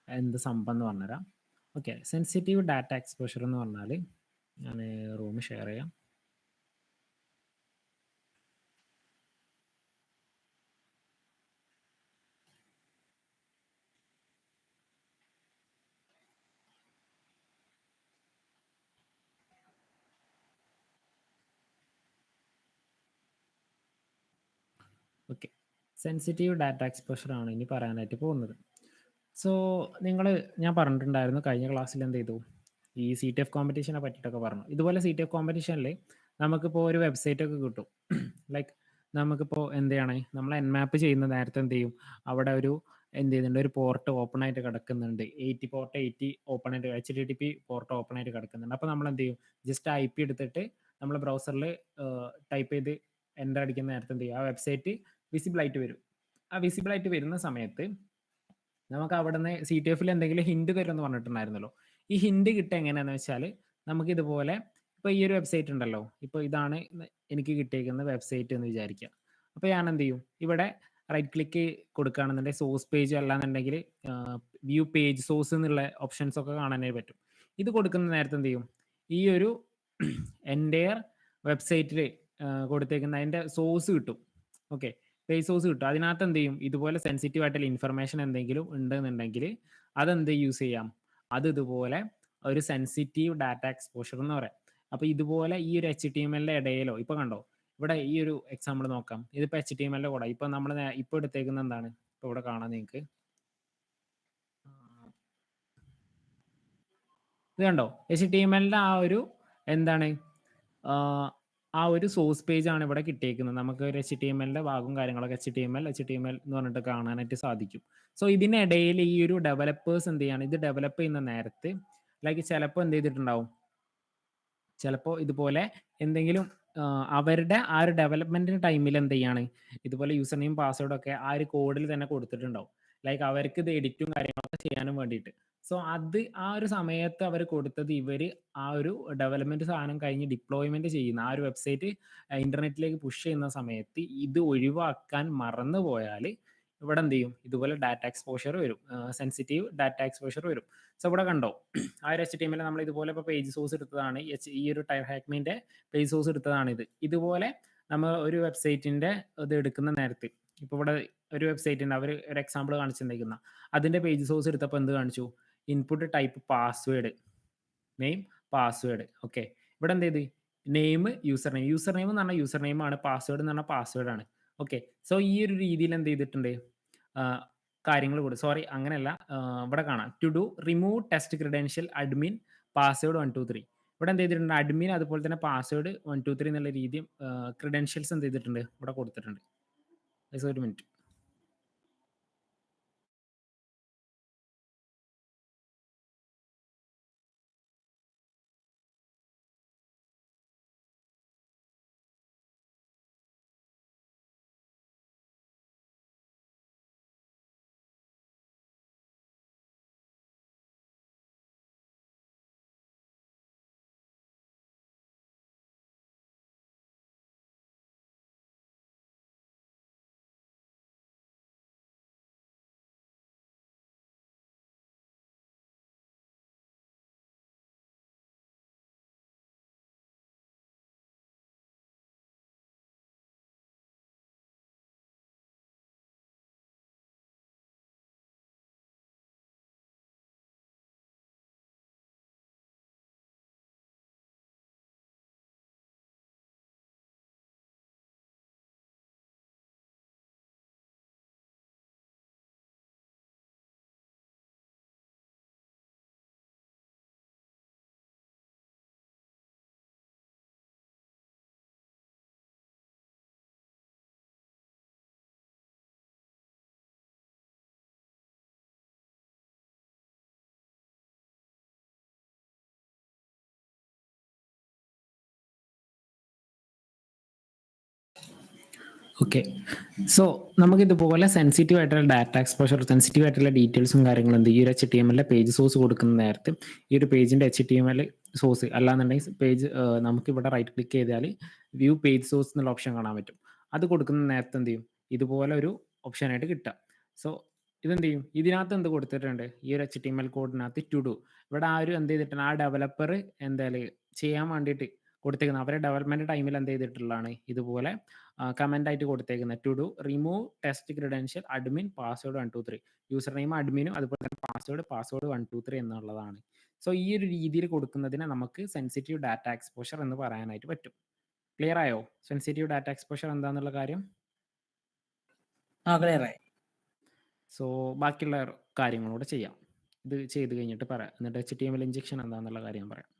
എന്ത് സംഭവം എന്ന് പറഞ്ഞുതരാം. ഓക്കെ, സെൻസിറ്റീവ് ഡാറ്റ എക്സ്പോഷർ എന്ന് പറഞ്ഞാൽ ഞാൻ റൂം ഷെയർ ചെയ്യാം. ഓക്കെ, സെൻസിറ്റീവ് ഡാറ്റ എക്സ്പോഷർ ആണ് ഇനി പറയാനായിട്ട് പോകുന്നത്. സോ ഞാൻ പറഞ്ഞിട്ടുണ്ടായിരുന്നു കഴിഞ്ഞ ക്ലാസ്സിൽ എന്ത് ചെയ്തു, ഈ CTF കോമ്പറ്റീഷനെ പറ്റിയിട്ടൊക്കെ പറഞ്ഞു. ഇതുപോലെ CTF കോമ്പറ്റീഷനിൽ നമുക്കിപ്പോൾ ഒരു വെബ്സൈറ്റ് ഒക്കെ കിട്ടും. ലൈക്ക് നമുക്കിപ്പോൾ എന്താണ് നമ്മൾ എൻമാപ്പ് ചെയ്യുന്ന നേരത്തെ എന്ത് ചെയ്യും, അവിടെ ഒരു എന്ത് ചെയ്യുന്നുണ്ട്, ഒരു പോർട്ട് ഓപ്പൺ ആയിട്ട് കിടക്കുന്നുണ്ട്. 80 ഓപ്പൺ ആയിട്ട് HTTP പോർട്ട് ഓപ്പൺ ആയിട്ട് കിടക്കുന്നുണ്ട്. അപ്പോൾ നമ്മൾ എന്ത് ചെയ്യും, ജസ്റ്റ് IP എടുത്തിട്ട് നമ്മൾ ബ്രൗസറിൽ ടൈപ്പ് ചെയ്ത് എൻ്റർ അടിക്കുന്ന നേരത്തെ എന്ത് ചെയ്യും, ആ വെബ്സൈറ്റ് വിസിബിൾ ആയിട്ട് വരും. ആ വിസിബിൾ ആയിട്ട് വരുന്ന സമയത്ത് നമുക്ക് അവിടുന്ന് CTF എന്തെങ്കിലും ഹിന്റ് തരുമെന്ന് പറഞ്ഞിട്ടുണ്ടായിരുന്നല്ലോ. ഈ ഹിന്റ് കിട്ടുക എങ്ങനെയാണെന്ന് വെച്ചാൽ, നമുക്ക് ഇതുപോലെ ഇപ്പോൾ ഈ ഒരു വെബ്സൈറ്റ് ഉണ്ടല്ലോ, ഇപ്പോൾ ഇതാണ് എനിക്ക് കിട്ടിയിരിക്കുന്ന വെബ്സൈറ്റ് എന്ന് വിചാരിക്കുക. അപ്പോൾ ഞാൻ എന്ത് ചെയ്യും, ഇവിടെ റൈറ്റ് ക്ലിക്ക് കൊടുക്കുകയാണെന്നുണ്ടെങ്കിൽ സോഴ്സ് പേജ് അല്ലാന്നുണ്ടെങ്കിൽ വ്യൂ പേജ് സോഴ്സ് എന്നുള്ള ഓപ്ഷൻസ് ഒക്കെ കാണാനായി പറ്റും. ഇത് കൊടുക്കുന്ന നേരത്തെ എന്ത് ചെയ്യും, ഈ ഒരു എൻ്റെയർ വെബ്സൈറ്റിൽ കൊടുത്തേക്കുന്ന അതിൻ്റെ സോഴ്സ് കിട്ടും. ഓക്കെ, പേജ് സോഴ്സ് കിട്ടും. അതിനകത്ത് എന്ത് ചെയ്യും, ഇതുപോലെ സെൻസിറ്റീവ് ആയിട്ടുള്ള ഇൻഫർമേഷൻ എന്തെങ്കിലും ഉണ്ടെന്നുണ്ടെങ്കിൽ അതെന്ത് യൂസ് ചെയ്യാം, അത് ഇതുപോലെ ഒരു സെൻസിറ്റീവ് ഡാറ്റ എക്സ്പോഷർ എന്ന് പറയാം. അപ്പോൾ ഇതുപോലെ ഈ ഒരു HTML ഇടയിലോ, ഇപ്പോൾ കണ്ടോ ഇവിടെ ഈ ഒരു എക്സാമ്പിൾ നോക്കാം. ഇതിപ്പോൾ HTML കൂടെ ഇപ്പോൾ നമ്മൾ ഇപ്പോൾ എടുത്തേക്കുന്ന എന്താണ്, ഇപ്പോൾ ഇവിടെ കാണാം നിങ്ങൾക്ക്. ഇത് കണ്ടോ, HTML ആ ഒരു എന്താണ് ആ ഒരു സോഴ്സ് പേജ് ആണ് ഇവിടെ കിട്ടിയേക്കുന്നത്. നമുക്ക് ഒരു HTML ഭാഗവും കാര്യങ്ങളൊക്കെ HTML എന്ന് പറഞ്ഞിട്ട് കാണാനായിട്ട് സാധിക്കും. സോ ഇതിനിടയിൽ ഈ ഒരു ഡെവലപ്പേഴ്സ് എന്ത് ചെയ്യാണ്, ഇത് ഡെവലപ്പ് ചെയ്യുന്ന നേരത്ത് ലൈക്ക് ചിലപ്പോൾ എന്ത് ചെയ്തിട്ടുണ്ടാവും, ചിലപ്പോൾ ഇതുപോലെ എന്തെങ്കിലും അവരുടെ ആ ഒരു ഡെവലപ്മെന്റിന് ടൈമിൽ എന്ത് ചെയ്യാണ്, ഇതുപോലെ യൂസർ നെയിം പാസ്വേഡ് ഒക്കെ ആ ഒരു കോഡിൽ തന്നെ കൊടുത്തിട്ടുണ്ടാവും. ലൈക്ക് അവർക്ക് ഇത് എഡിറ്റും കാര്യങ്ങളൊക്കെ ചെയ്യാനും വേണ്ടിയിട്ട്. സോ അത് ആ ഒരു സമയത്ത് അവർ കൊടുത്തത് ഇവർ ആ ഒരു ഡെവലപ്മെന്റ് സാധനം കഴിഞ്ഞ് ഡിപ്ലോയ്മെന്റ് ചെയ്യുന്ന ആ ഒരു വെബ്സൈറ്റ് ഇന്റർനെറ്റിലേക്ക് പുഷ് ചെയ്യുന്ന സമയത്ത് ഇത് ഒഴിവാക്കാൻ മറന്നു പോയാൽ ഇവിടെ എന്ത് ചെയ്യും, ഇതുപോലെ ഡാറ്റ എക്സ്പോഷർ വരും, സെൻസിറ്റീവ് ഡാറ്റ എക്സ്പോഷർ വരും. സോ ഇവിടെ കണ്ടോ, ആ ഒരു HTML നമ്മൾ ഇതുപോലെ ഇപ്പോൾ പേജ് സോഴ്സ് എടുത്തതാണ്, ഈ ഒരു ടൈർ ഹാക്മിന്റെ പേജ് സോഴ്സ് എടുത്തതാണ് ഇത്. ഇതുപോലെ നമ്മൾ ഒരു വെബ്സൈറ്റിന്റെ ഇത് എടുക്കുന്ന നേരത്ത് ഇപ്പോൾ ഇവിടെ ഒരു വെബ്സൈറ്റിന്റെ അവർ ഒരു എക്സാമ്പിൾ കാണിച്ചിട്ടുണ്ടെങ്കിൽ അതിന്റെ പേജ് സോഴ്സ് എടുത്തപ്പോൾ എന്ത് കാണിച്ചു, input type password, name password. Okay, ഇവിടെ എന്ത് ചെയ്ത് നെയിം യൂസർ നെയിം എന്ന് പറഞ്ഞാൽ യൂസർ നെയിം ആണ്, പാസ്വേഡ് എന്ന് പറഞ്ഞാൽ പാസ്വേഡ് ആണ്. ഓക്കെ, സോ ഈ ഒരു രീതിയിൽ എന്ത് ചെയ്തിട്ടുണ്ട്, കാര്യങ്ങൾ കൂടി സോറി അങ്ങനെയല്ല, ഇവിടെ കാണാം to do remove test credential admin password 123. ഇവിടെ എന്ത് ചെയ്തിട്ടുണ്ട്, അഡ്മിൻ അതുപോലെ തന്നെ പാസ്വേഡ് 123 എന്നുള്ള രീതിയും ക്രിഡൻഷ്യൽസ് എന്ത് ചെയ്തിട്ടുണ്ട് ഇവിടെ കൊടുത്തിട്ടുണ്ട്. ഒരു മിനിറ്റ്. ഓക്കെ. സോ നമുക്കിതുപോലെ സെൻസിറ്റീവ് ആയിട്ടുള്ള ഡാറ്റ എക്സ്പോഷർ, സെൻസിറ്റീവ് ആയിട്ടുള്ള ഡീറ്റെയിൽസും കാര്യങ്ങളും എന്ത് ഈ ഒരു HTML പേജ് സോഴ്സ് കൊടുക്കുന്ന നേരത്ത് ഈ ഒരു പേജിന്റെ HTML സോഴ്സ് അല്ലാന്നുണ്ടെങ്കിൽ പേജ് നമുക്കിവിടെ റൈറ്റ് ക്ലിക്ക് ചെയ്താൽ വ്യൂ പേജ് സോഴ്സ് എന്നുള്ള ഓപ്ഷൻ കാണാൻ പറ്റും. അത് കൊടുക്കുന്ന നേരത്ത് എന്ത് ചെയ്യും, ഇതുപോലെ ഒരു ഓപ്ഷനായിട്ട് കിട്ടുക. സോ ഇതെന്ത് ചെയ്യും, ഇതിനകത്ത് എന്ത് കൊടുത്തിട്ടുണ്ട്, ഈ ഒരു HTML കോഡിനകത്ത് ടു ഡു, ഇവിടെ ആ ഒരു എന്ത് ചെയ്തിട്ടുണ്ട്, ആ ഡെവലപ്പർ എന്തായാലും ചെയ്യാൻ വേണ്ടിയിട്ട് കൊടുത്തേക്കുന്നത് അവരുടെ ഡെവലപ്മെന്റ് ടൈമിൽ എന്ത് ചെയ്തിട്ടുള്ളതാണ്, ഇതുപോലെ കമന്റ് ആയിട്ട് കൊടുത്തേക്കുന്നത് to do remove test credential admin password 123, user name അഡ്മിനും അതുപോലെ തന്നെ പാസ്വേഡ് 123 എന്നുള്ളതാണ്. സോ ഈ ഒരു രീതിയിൽ കൊടുക്കുന്നതിനെ നമുക്ക് സെൻസിറ്റീവ് ഡാറ്റ എക്സ്പോഷർ എന്ന് പറയാനായിട്ട് പറ്റും. ക്ലിയർ ആയോ സെൻസിറ്റീവ് ഡാറ്റ എക്സ്പോഷർ എന്താന്നുള്ള കാര്യം? ക്ലിയർ ആയി. സോ ബാക്കിയുള്ള കാര്യങ്ങളൂടെ ചെയ്യാം. ഇത് ചെയ്ത് കഴിഞ്ഞിട്ട് പറയാം, എന്നിട്ട് HTML ഇഞ്ചക്ഷൻ എന്താന്നുള്ള കാര്യം പറയാം.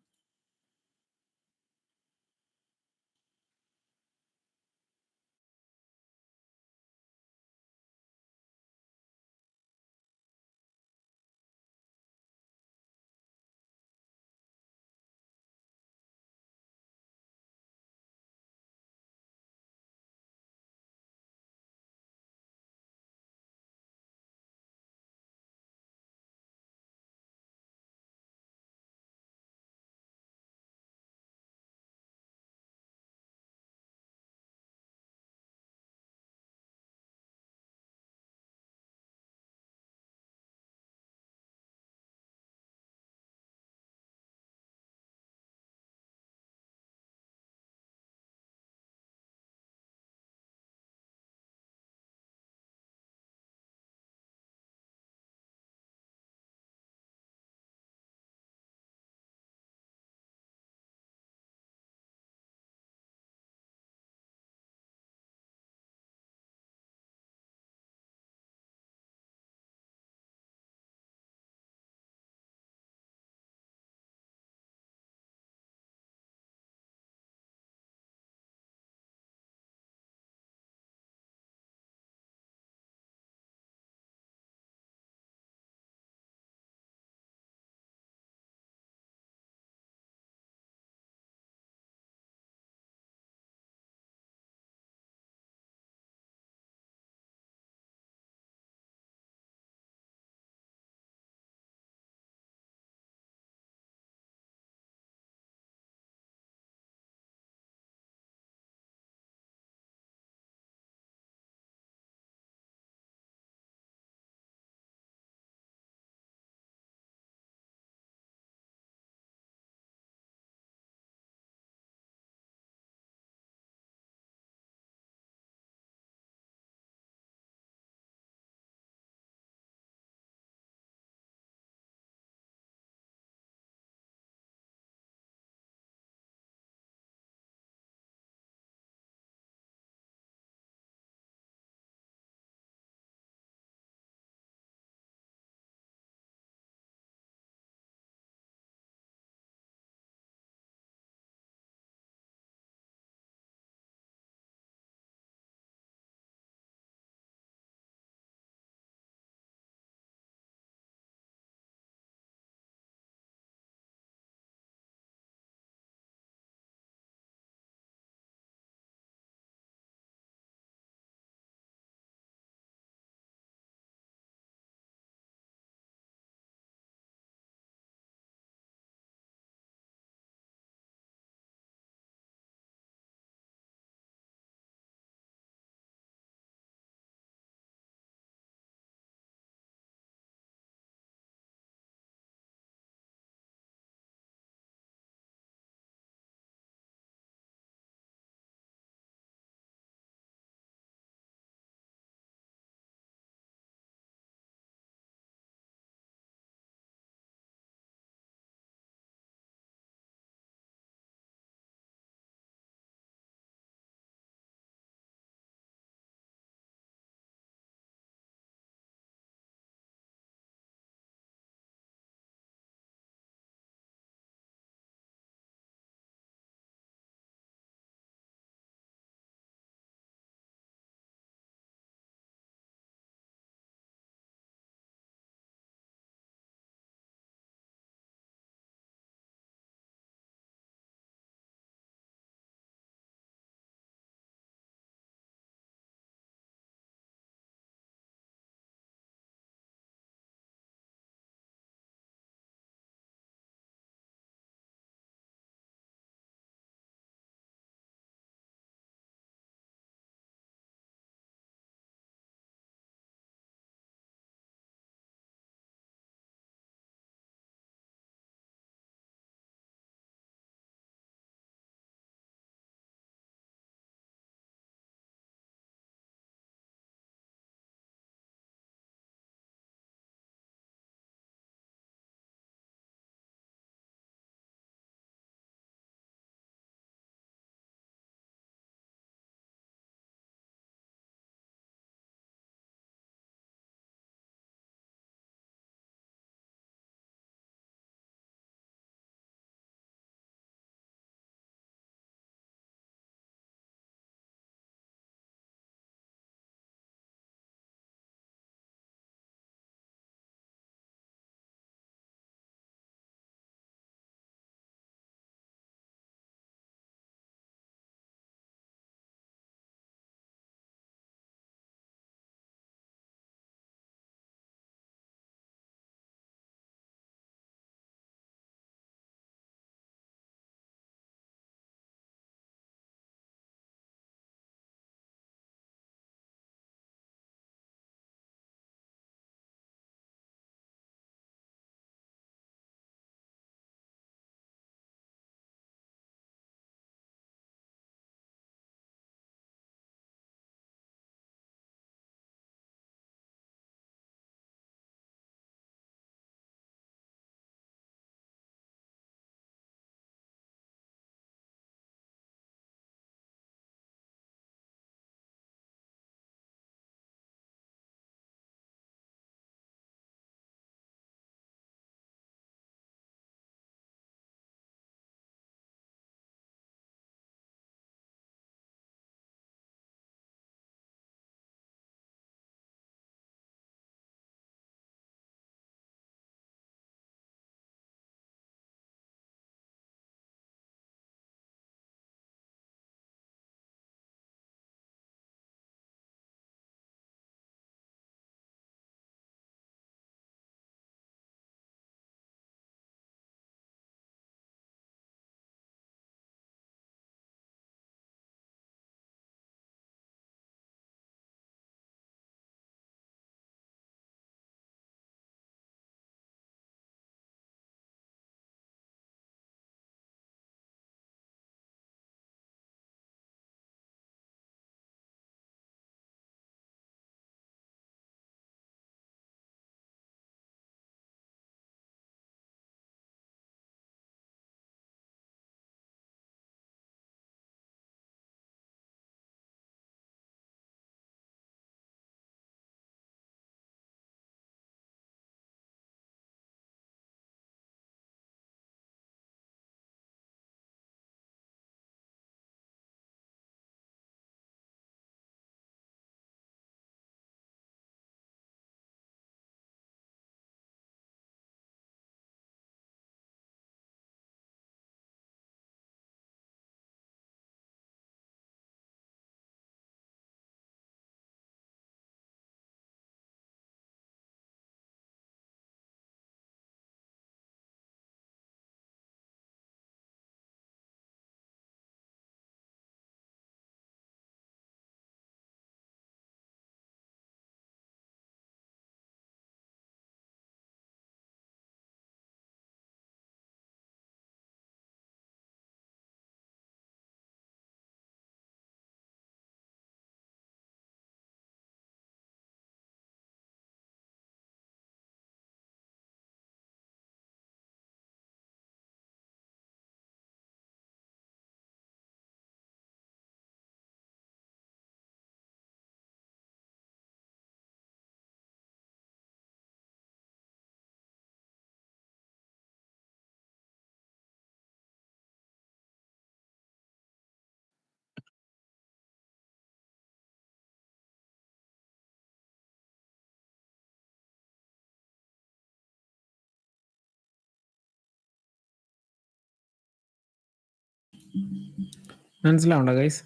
മനസ്സിലാവുണ്ടോ ഗൈസ്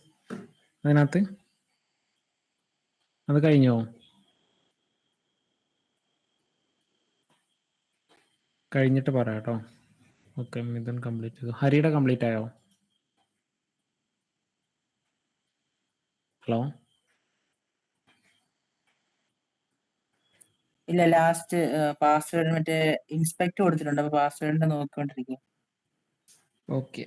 അതിനകത്ത്? അത് കഴിഞ്ഞോ? കഴിഞ്ഞിട്ട് പറയാം കേട്ടോ. ഓക്കെ, മിഥുൻ കംപ്ലീറ്റ് ചെയ്തു. ഹരിയുടെ കംപ്ലീറ്റ് ആയോ? ഹലോ? ഇല്ല, ലാസ്റ്റ് പാസ്വേഡ് മറ്റേ ഇൻസ്പെക്ട് കൊടുത്തിട്ടുണ്ട്. അപ്പൊ പാസ്വേഡിന്റെ നോക്കിക്കൊണ്ടിരിക്കും. ഓക്കെ.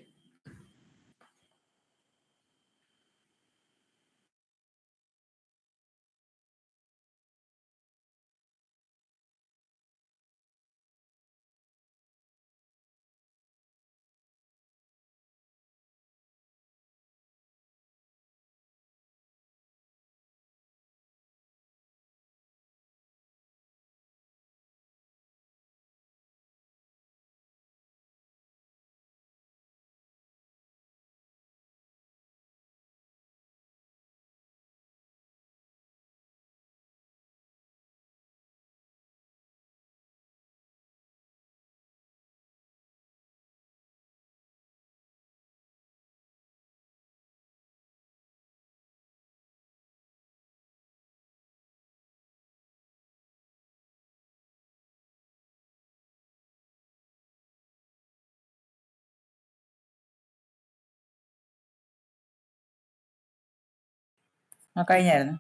കഴിഞ്ഞായിരുന്നു.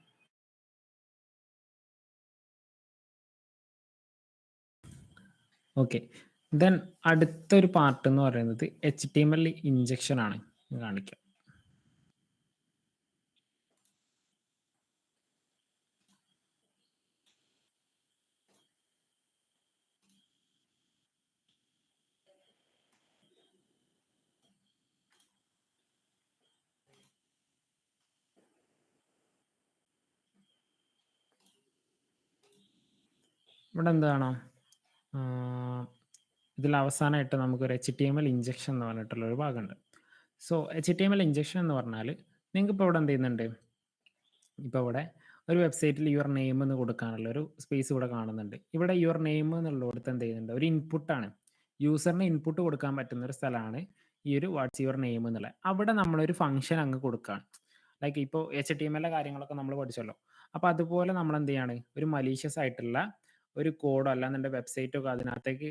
ഓക്കെ. ദെൻ അടുത്തൊരു പാർട്ട് എന്ന് പറയുന്നത് HTML ഇഞ്ചക്ഷൻ ആണ്. കാണിക്കാം. ഇവിടെ എന്താണ് ഇതിൽ അവസാനമായിട്ട് നമുക്കൊരു HTML ഇഞ്ചക്ഷൻ എന്ന് പറഞ്ഞിട്ടുള്ള ഒരു ഭാഗമുണ്ട്. സോ HTML ഇഞ്ചക്ഷൻ എന്ന് പറഞ്ഞാൽ നിങ്ങൾക്ക് ഇപ്പോൾ ഇവിടെ എന്ത് ചെയ്യുന്നുണ്ട്, ഇപ്പോൾ ഇവിടെ ഒരു വെബ്സൈറ്റിൽ യുവർ നെയിം എന്ന് കൊടുക്കാനുള്ള ഒരു സ്പേസ് ഇവിടെ കാണുന്നുണ്ട്. ഇവിടെ യുവർ നെയിം എന്നുള്ളിടത്ത് എന്ത് ചെയ്യുന്നുണ്ട്, ഒരു ഇൻപുട്ടാണ്, യൂസറിന് ഇൻപുട്ട് കൊടുക്കാൻ പറ്റുന്ന ഒരു സ്ഥലമാണ് ഈ ഒരു വാട്ട്സ് യുവർ നെയിം എന്നുള്ളത്. അവിടെ നമ്മളൊരു ഫംഗ്ഷൻ അങ്ങ് കൊടുക്കുകയാണ്. ലൈക്ക് ഇപ്പോൾ HTML കാര്യങ്ങളൊക്കെ നമ്മൾ പഠിച്ചല്ലോ. അപ്പോൾ അതുപോലെ നമ്മൾ എന്ത് ചെയ്യാണ്, ഒരു മലീഷ്യസ് ആയിട്ടുള്ള ഒരു കോഡോ അല്ലാന്നുണ്ടെങ്കിൽ വെബ്സൈറ്റോ ഒക്കെ അതിനകത്തേക്ക്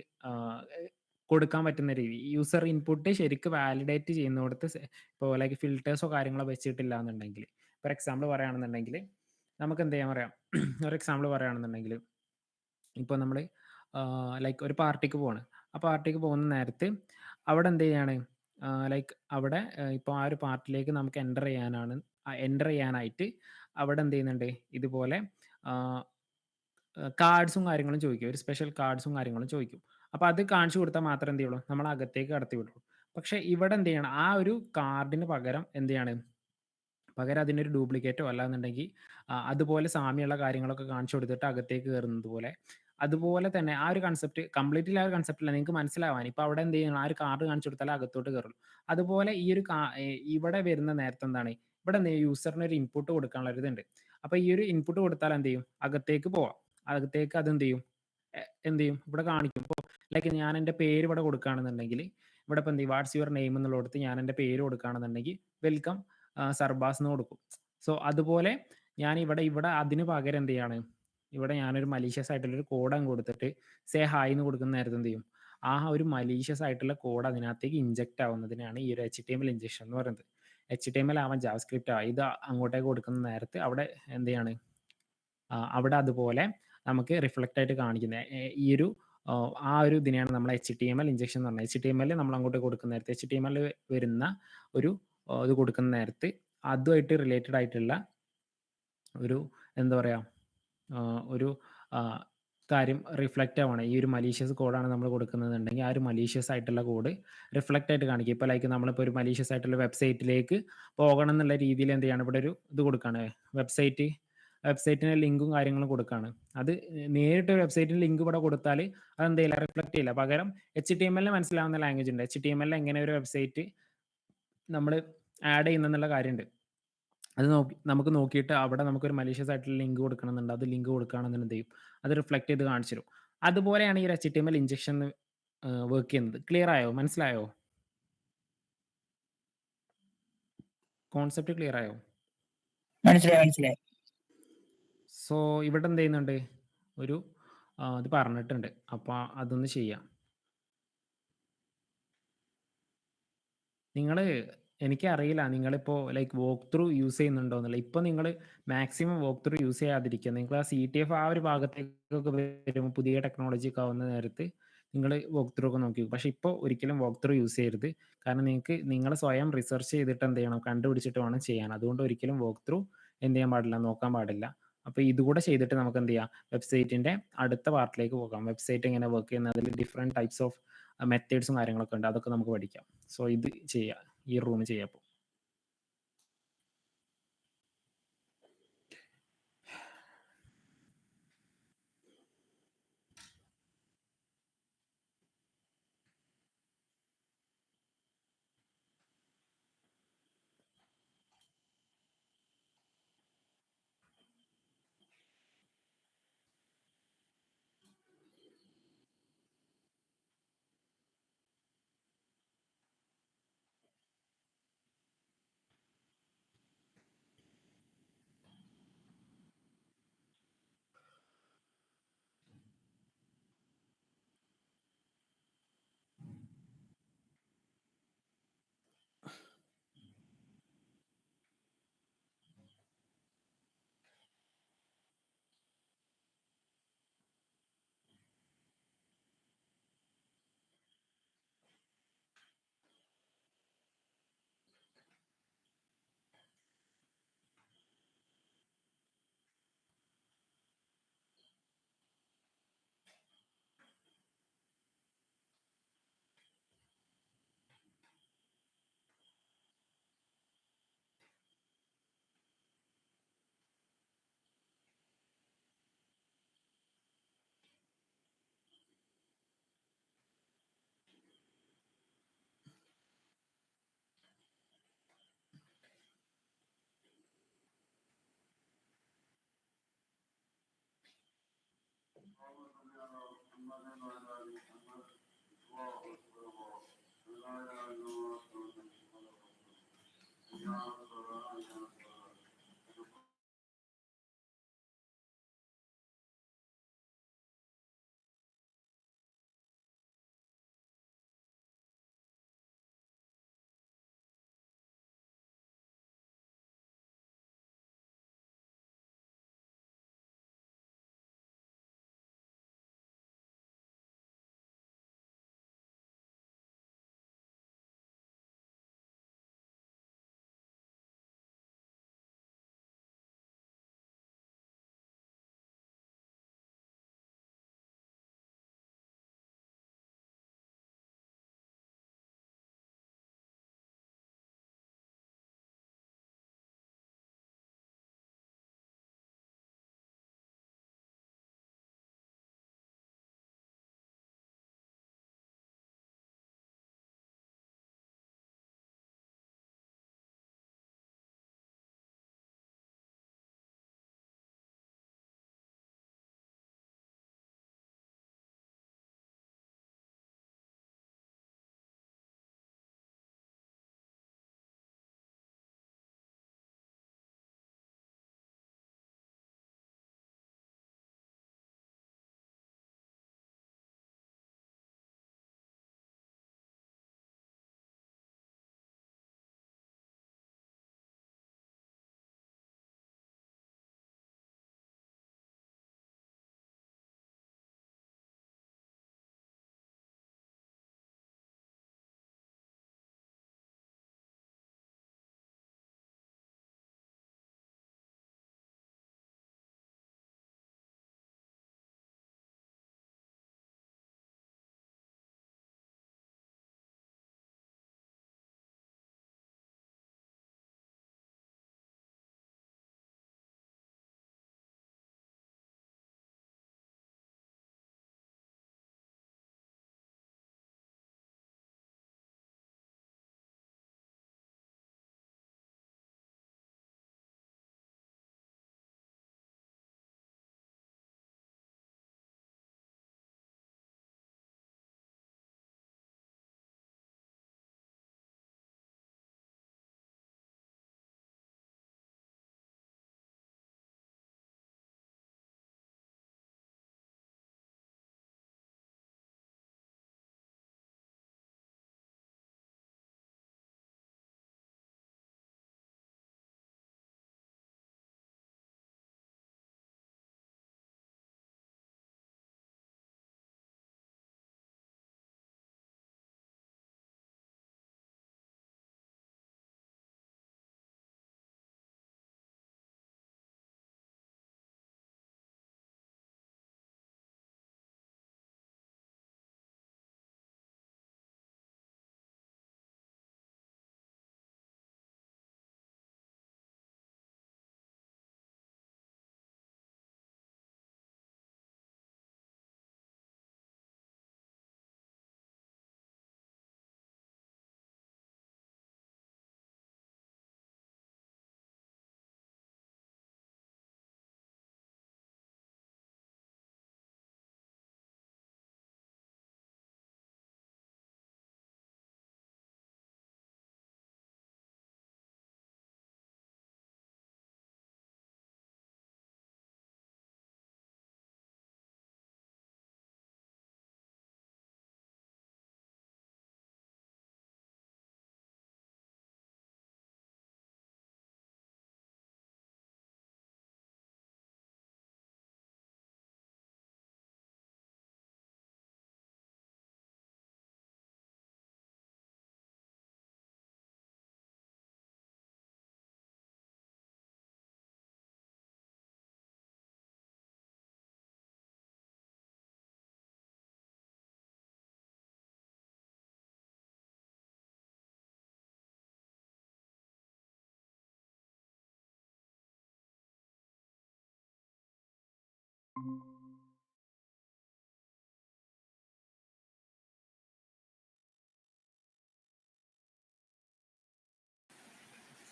കൊടുക്കാൻ പറ്റുന്ന രീതി യൂസർ ഇൻപുട്ട് ശരിക്കും വാലിഡേറ്റ് ചെയ്യുന്നിടത്ത് ഇപ്പോൾ ലൈക്ക് ഫിൽറ്റേഴ്സോ കാര്യങ്ങളോ വെച്ചിട്ടില്ല എന്നുണ്ടെങ്കിൽ, ഫോർ എക്സാമ്പിൾ പറയുകയാണെന്നുണ്ടെങ്കിൽ നമുക്ക് എന്ത് ചെയ്യാൻ പറയാം, ഒരു എക്സാമ്പിൾ പറയുകയാണെന്നുണ്ടെങ്കിൽ ഇപ്പോൾ നമ്മൾ ലൈക്ക് ഒരു പാർട്ടിക്ക് പോവാണ്. ആ പാർട്ടിക്ക് പോകുന്ന നേരത്ത് അവിടെ എന്ത് ചെയ്യാണ്, ലൈക്ക് അവിടെ ഇപ്പോൾ ആ ഒരു പാർട്ടിയിലേക്ക് നമുക്ക് എൻ്റർ ചെയ്യാനായിട്ട് അവിടെ എന്ത് ചെയ്യുന്നുണ്ട്, ഇതുപോലെ കാർഡ്സും കാര്യങ്ങളും ചോദിക്കും. ഒരു സ്പെഷ്യൽ കാർഡ്സും കാര്യങ്ങളും ചോദിക്കും. അപ്പോൾ അത് കാണിച്ചു കൊടുത്താൽ മാത്രമേ എന്ത് ചെയ്യുള്ളൂ, നമ്മൾ അകത്തേക്ക് കടത്തി വിടുള്ളൂ. പക്ഷേ ഇവിടെ എന്ത് ചെയ്യണം, ആ ഒരു കാർഡിന് പകരം എന്ത് ചെയ്യാണ്, പകരം അതിനൊരു ഡ്യൂപ്ലിക്കേറ്റോ അല്ലാന്നുണ്ടെങ്കിൽ അതുപോലെ സാമ്യമുള്ള കാര്യങ്ങളൊക്കെ കാണിച്ചു കൊടുത്തിട്ട് അകത്തേക്ക് കയറുന്നത് പോലെ, അതുപോലെ തന്നെ ആ ഒരു കൺസെപ്റ്റ് കംപ്ലീറ്റ്ലി ആ ഒരു കൺസെപ്റ്റില്ല നിങ്ങൾക്ക് മനസ്സിലാവാൻ. ഇപ്പോൾ അവിടെ എന്ത് ചെയ്യണം, ആ ഒരു കാർഡ് കാണിച്ചു കൊടുത്താലേ അകത്തോട്ട് കയറുള്ളൂ. അതുപോലെ ഈ ഒരു ഇവിടെ വരുന്ന നേരത്തെ എന്താണ്, ഇവിടെ യൂസറിന് ഒരു ഇൻപുട്ട് കൊടുക്കാനുള്ള ഒരു ഇതുണ്ട്. അപ്പോൾ ഈ ഒരു ഇൻപുട്ട് കൊടുത്താൽ എന്ത് ചെയ്യും, അകത്തേക്ക് പോവാം. അകത്തേക്ക് അതെന്ത് ചെയ്യും, എന്ത് ചെയ്യും, ഇവിടെ കാണിക്കും. ഇപ്പോൾ ലൈക്ക് ഞാൻ എൻ്റെ പേര് ഇവിടെ കൊടുക്കുകയാണെന്നുണ്ടെങ്കിൽ ഇവിടെ ഇപ്പോൾ എന്ത് ചെയ്യും, വാട്ട്സ് യുവർ നെയിം എന്നുള്ളിടത്ത് ഞാൻ എൻ്റെ പേര് കൊടുക്കുകയാണെന്നുണ്ടെങ്കിൽ വെൽക്കം സർബാസ് എന്ന് കൊടുക്കും. സോ അതുപോലെ ഞാൻ ഇവിടെ അതിന് പകരം എന്ത് ചെയ്യാണ്, ഇവിടെ ഞാനൊരു മലീഷ്യസ് ആയിട്ടുള്ളൊരു കോഡ് അങ്ങ് കൊടുത്തിട്ട് സേ ഹായ് എന്ന് കൊടുക്കുന്ന നേരത്തെ എന്ത് ചെയ്യും, ആ ഒരു മലീഷ്യസ് ആയിട്ടുള്ള കോഡ് അതിനകത്തേക്ക് ഇഞ്ചെക്റ്റ് ആവുന്നതിനാണ് ഈ ഒരു HTML ഇഞ്ചക്ഷൻ എന്ന് പറയുന്നത്. HTML ആവാം ജാവാസ്ക്രിപ്റ്റ് ആവാം, ഇത് അങ്ങോട്ടേക്ക് കൊടുക്കുന്ന നേരത്ത് അവിടെ എന്ത് ചെയ്യാണ്, അവിടെ അതുപോലെ നമുക്ക് റിഫ്ലക്റ്റ് ആയിട്ട് കാണിക്കുന്ന ഈ ഒരു ആ ഒരു ഇതിനെയാണ് നമ്മൾ HTML ഇഞ്ചക്ഷൻ എന്ന് പറഞ്ഞത്. HTML നമ്മൾ അങ്ങോട്ട് കൊടുക്കുന്ന നേരത്ത് HTML വരുന്ന ഒരു ഇത് കൊടുക്കുന്ന നേരത്ത് അതുമായിട്ട് റിലേറ്റഡ് ആയിട്ടുള്ള ഒരു എന്താ പറയുക, ഒരു കാര്യം റിഫ്ലക്റ്റ് ആവണം. ഈ ഒരു മലീഷ്യസ് കോഡാണ് നമ്മൾ കൊടുക്കുന്നതെന്നുണ്ടെങ്കിൽ ആ ഒരു മലീഷ്യസ് ആയിട്ടുള്ള കോഡ് റിഫ്ലക്റ്റ് ആയിട്ട് കാണിക്കും. ഇപ്പോൾ ലൈക്ക് നമ്മളിപ്പോൾ ഒരു മലീഷ്യസ് ആയിട്ടുള്ള വെബ്സൈറ്റിലേക്ക് പോകണം എന്നുള്ള രീതിയിൽ എന്ത് ചെയ്യാണ്, ഇവിടെ ഒരു ഇത് കൊടുക്കുകയാണ്, വെബ്സൈറ്റിന് ലിങ്കും കാര്യങ്ങളും കൊടുക്കുകയാണ്. അത് നേരിട്ട് വെബ്സൈറ്റിന് ലിങ്ക് ഇവിടെ കൊടുത്താൽ അതെന്ത് ചെയ്യില്ല, റിഫ്ലക്റ്റ് ചെയ്യില്ല. പകരം HTML മനസ്സിലാവുന്ന ലാംഗ്വേജ് ഉണ്ട്. HTML എങ്ങനെ ഒരു വെബ്സൈറ്റ് നമ്മൾ ആഡ് ചെയ്യുന്നെന്നുള്ള കാര്യമുണ്ട്. അത് നമുക്ക് നോക്കിയിട്ട് അവിടെ നമുക്കൊരു മലീഷ്യസ് ആയിട്ടുള്ള ലിങ്ക് കൊടുക്കണമെന്നുണ്ട്. അത് ലിങ്ക് കൊടുക്കുകയാണെന്നുണ്ടെങ്കിൽ എന്ത് ചെയ്യും, അത് റിഫ്ലക്റ്റ് ചെയ്ത് കാണിച്ചു തരും. അതുപോലെയാണ് ഈ ഒരു HTML ഇഞ്ചക്ഷൻ വർക്ക് ചെയ്യുന്നത്. ക്ലിയർ ആയോ, മനസ്സിലായോ? കോൺസെപ്റ്റ് ക്ലിയർ ആയോ? മനസ്സിലായി, മനസ്സിലായി. സോ ഇവിടെ എന്ത് ചെയ്യുന്നുണ്ട്? ഒരു ഇത് പറഞ്ഞിട്ടുണ്ട്. അപ്പൊ അതൊന്ന് ചെയ്യാം. നിങ്ങള് എനിക്കറിയില്ല നിങ്ങളിപ്പോ ലൈക്ക് വാക്ക് ത്രൂ യൂസ് ചെയ്യുന്നുണ്ടോന്നുള്ളത്. ഇപ്പൊ നിങ്ങള് മാക്സിമം വാക്ക് ത്രൂ യൂസ് ചെയ്യാതിരിക്കുക. നിങ്ങൾ ആ സിടിഎഫ് ആ ഒരു ഭാഗത്തേക്കൊക്കെ വരുമ്പോ പുതിയ ടെക്നോളജി ഒക്കെ ആവുന്ന നേരത്ത് നിങ്ങള് വാക്ക് ത്രൂ ഒക്കെ നോക്കി. പക്ഷെ ഇപ്പൊ ഒരിക്കലും വാക്ക് ത്രൂ യൂസ് ചെയ്യരുത്. കാരണം നിങ്ങക്ക് നിങ്ങള് സ്വയം റിസർച്ച് ചെയ്തിട്ട് എന്ത് ചെയ്യണം? കണ്ടുപിടിച്ചിട്ട് വേണം ചെയ്യാൻ. അതുകൊണ്ട് ഒരിക്കലും വാക്ക് ത്രൂ എന്ത് ചെയ്യാൻ പാടില്ല? നോക്കാൻ പാടില്ല. അപ്പൊ ഇതുകൂടെ ചെയ്തിട്ട് നമുക്ക് എന്ത് ചെയ്യാം? വെബ്സൈറ്റിന്റെ അടുത്ത പാർട്ടിലേക്ക് പോകാം. വെബ്സൈറ്റ് എങ്ങനെ വർക്ക് ചെയ്യുന്നത്, അതിൽ ഡിഫറെന്റ് ടൈപ്സ് ഓഫ് മെത്തേഡ്സും കാര്യങ്ങളൊക്കെ ഉണ്ട്. അതൊക്കെ നമുക്ക് പഠിക്കാം. സോ ഇത് ചെയ്യാം. ഈ റൂം ചെയ്യാം.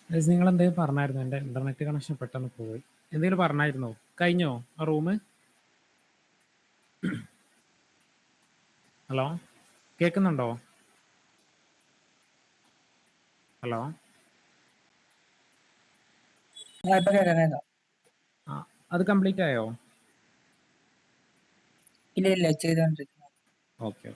ഗയ്സ് നിങ്ങളെന്തേലും പറഞ്ഞായിരുന്നോ? എൻ്റെ ഇൻ്റർനെറ്റ് കണക്ഷൻ പെട്ടെന്ന് പോയി. എന്തെങ്കിലും പറഞ്ഞായിരുന്നോ? കഴിഞ്ഞോ ആ റൂമ്? ഹലോ? കേൾക്കുന്നുണ്ടോ? ഹലോ? ഇപ്പൊ കേക്കാം കേക്കാം. ആ, അത് കംപ്ലീറ്റ് ആയോ? ഇല്ല ഇല്ല ചെയ്തോണ്ടിരിക്കുന്നു. ഓക്കെ.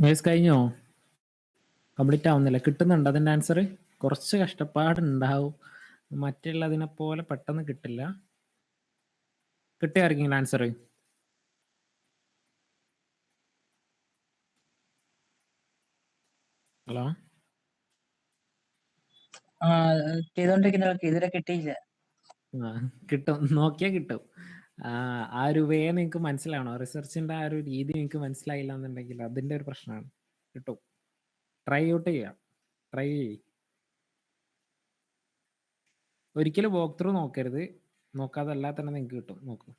വയസ്സ് കഴിഞ്ഞോ? കംപ്ലീറ്റ് ആവുന്നില്ല. കിട്ടുന്നുണ്ടോ അതിൻ്റെ ആൻസർ? കുറച്ച് കഷ്ടപ്പാടുണ്ടാവും. മറ്റുള്ളതിനെ പോലെ പെട്ടെന്ന് കിട്ടില്ല. കിട്ടിയ ആർക്കെങ്കിലും ആൻസർ? ഹലോ? ചെയ്തോണ്ടിരിക്കുന്ന ആൾക്ക് ഇതുവരെ കിട്ടിയില്ല. കിട്ടും. നോക്കിയാൽ കിട്ടും. ആ ഒരു വേ നിങ്ങൾക്ക് മനസ്സിലാവണം. റിസർച്ചിന്റെ ആ ഒരു രീതി നിങ്ങൾക്ക് മനസ്സിലായില്ല എന്നുണ്ടെങ്കിൽ അതിന്റെ ഒരു പ്രശ്നമാണ്. കിട്ടും. ട്രൈ ഔട്ട് ചെയ്യാം. ട്രൈ ചെയ്യ്. ഒരിക്കലും വാക്ക് ത്രൂ നോക്കരുത്. നോക്കാതെ അല്ലാതെ തന്നെ നിങ്ങൾക്ക് കിട്ടും. നോക്കൂ.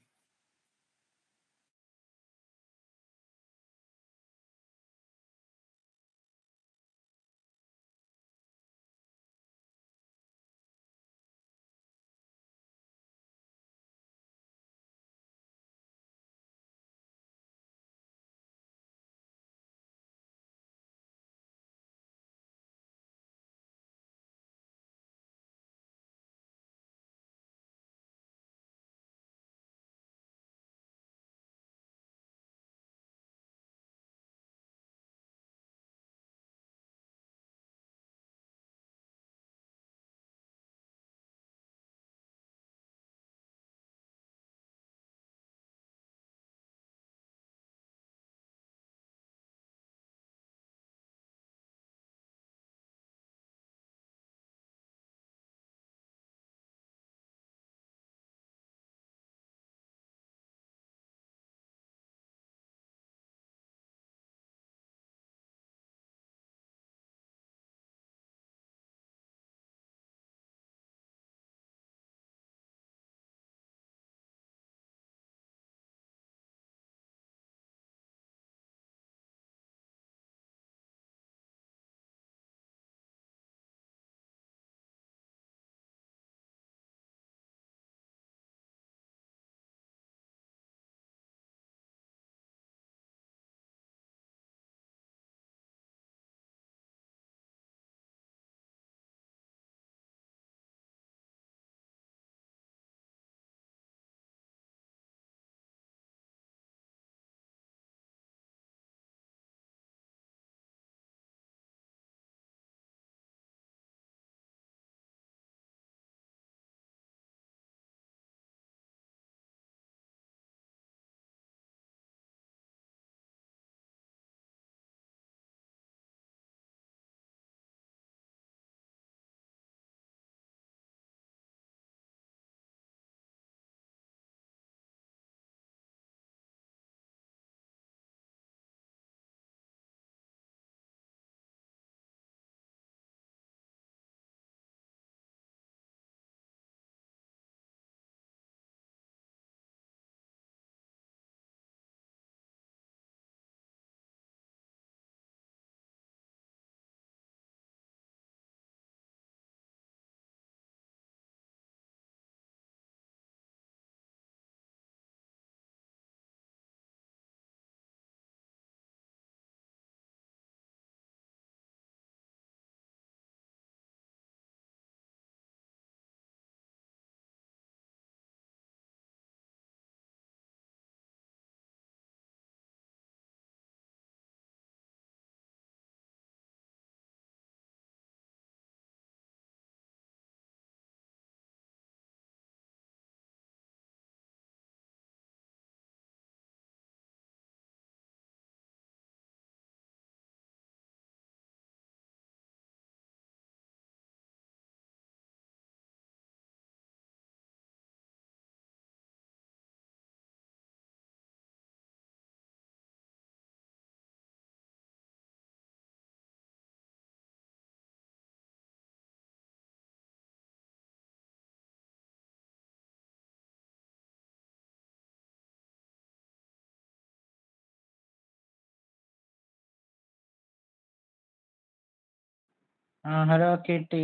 ഹലോ കിട്ടി.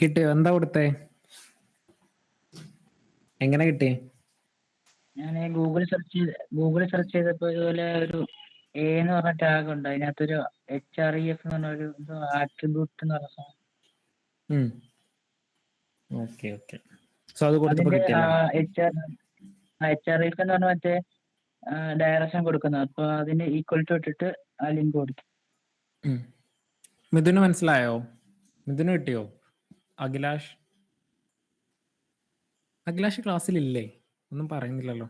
കിട്ടിയോ? എന്താ കൊടുത്തേ? എങ്ങനെ കിട്ടി? ഞാൻ ഗൂഗിൾ സെർച്ച് ചെയ്തപ്പോ ഇതുപോലെ ഒരു എ എന്ന് പറഞ്ഞ ടാഗ് ഉണ്ട്. അതിനകത്തൊരു HREF എന്ന് പറഞ്ഞ ഒരു ആട്രിബ്യൂട്ട് എന്ന് പറഞ്ഞ സാധനം. ഓക്കെ. സോ അത് കൊടുത്തപ്പോ അതിന്റെ കിട്ടിയല്ലേ? HREF എന്ന് പറഞ്ഞ മറ്റേ ഡയറക്ഷൻ കൊടുക്കുന്നത്. അപ്പൊ അതിന് ഈക്വൽ ടു ഇട്ടിട്ട് ആ ലിങ്ക് കൊടുക്കും. മിഥുന് മനസ്സിലായോ? മിഥുന് കിട്ടിയോ? അഖിലാഷ് ക്ലാസ്സിലില്ലേ? ഒന്നും പറയുന്നില്ലല്ലോ.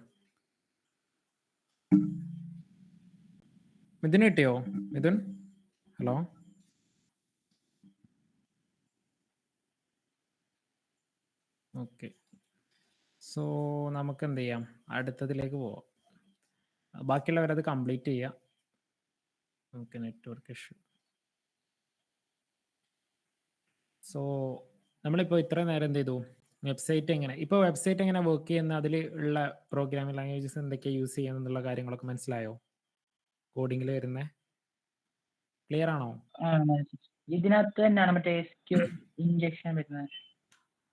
മിഥുന് കിട്ടിയോ? മിഥുൻ, ഹലോ. ഓക്കെ, സോ നമുക്ക് എന്ത് ചെയ്യാം, അടുത്തതിലേക്ക് പോവാം. ബാക്കിയുള്ളവരത് കംപ്ലീറ്റ് ചെയ്യുക. Okay, network issue. സോ നമ്മളിപ്പോൾ ഇത്ര നേരം എന്ത് ചെയ്തു, വെബ്സൈറ്റ് എങ്ങനെ വർക്ക് ചെയ്യുന്ന, അതിൽ ഉള്ള പ്രോഗ്രാമിംഗ് ലാംഗ്വേജസ് എന്തൊക്കെയാണ് യൂസ് ചെയ്യുന്നത് എന്നുള്ള കാര്യങ്ങളൊക്കെ മനസ്സിലായോ? കോഡിങ്ങിൽ വരുന്നത് ക്ലിയർ ആണോ? ഇതിനകത്ത് തന്നെയാണ് മറ്റേ SQL ഇഞ്ചക്ഷൻ വരുന്നത്?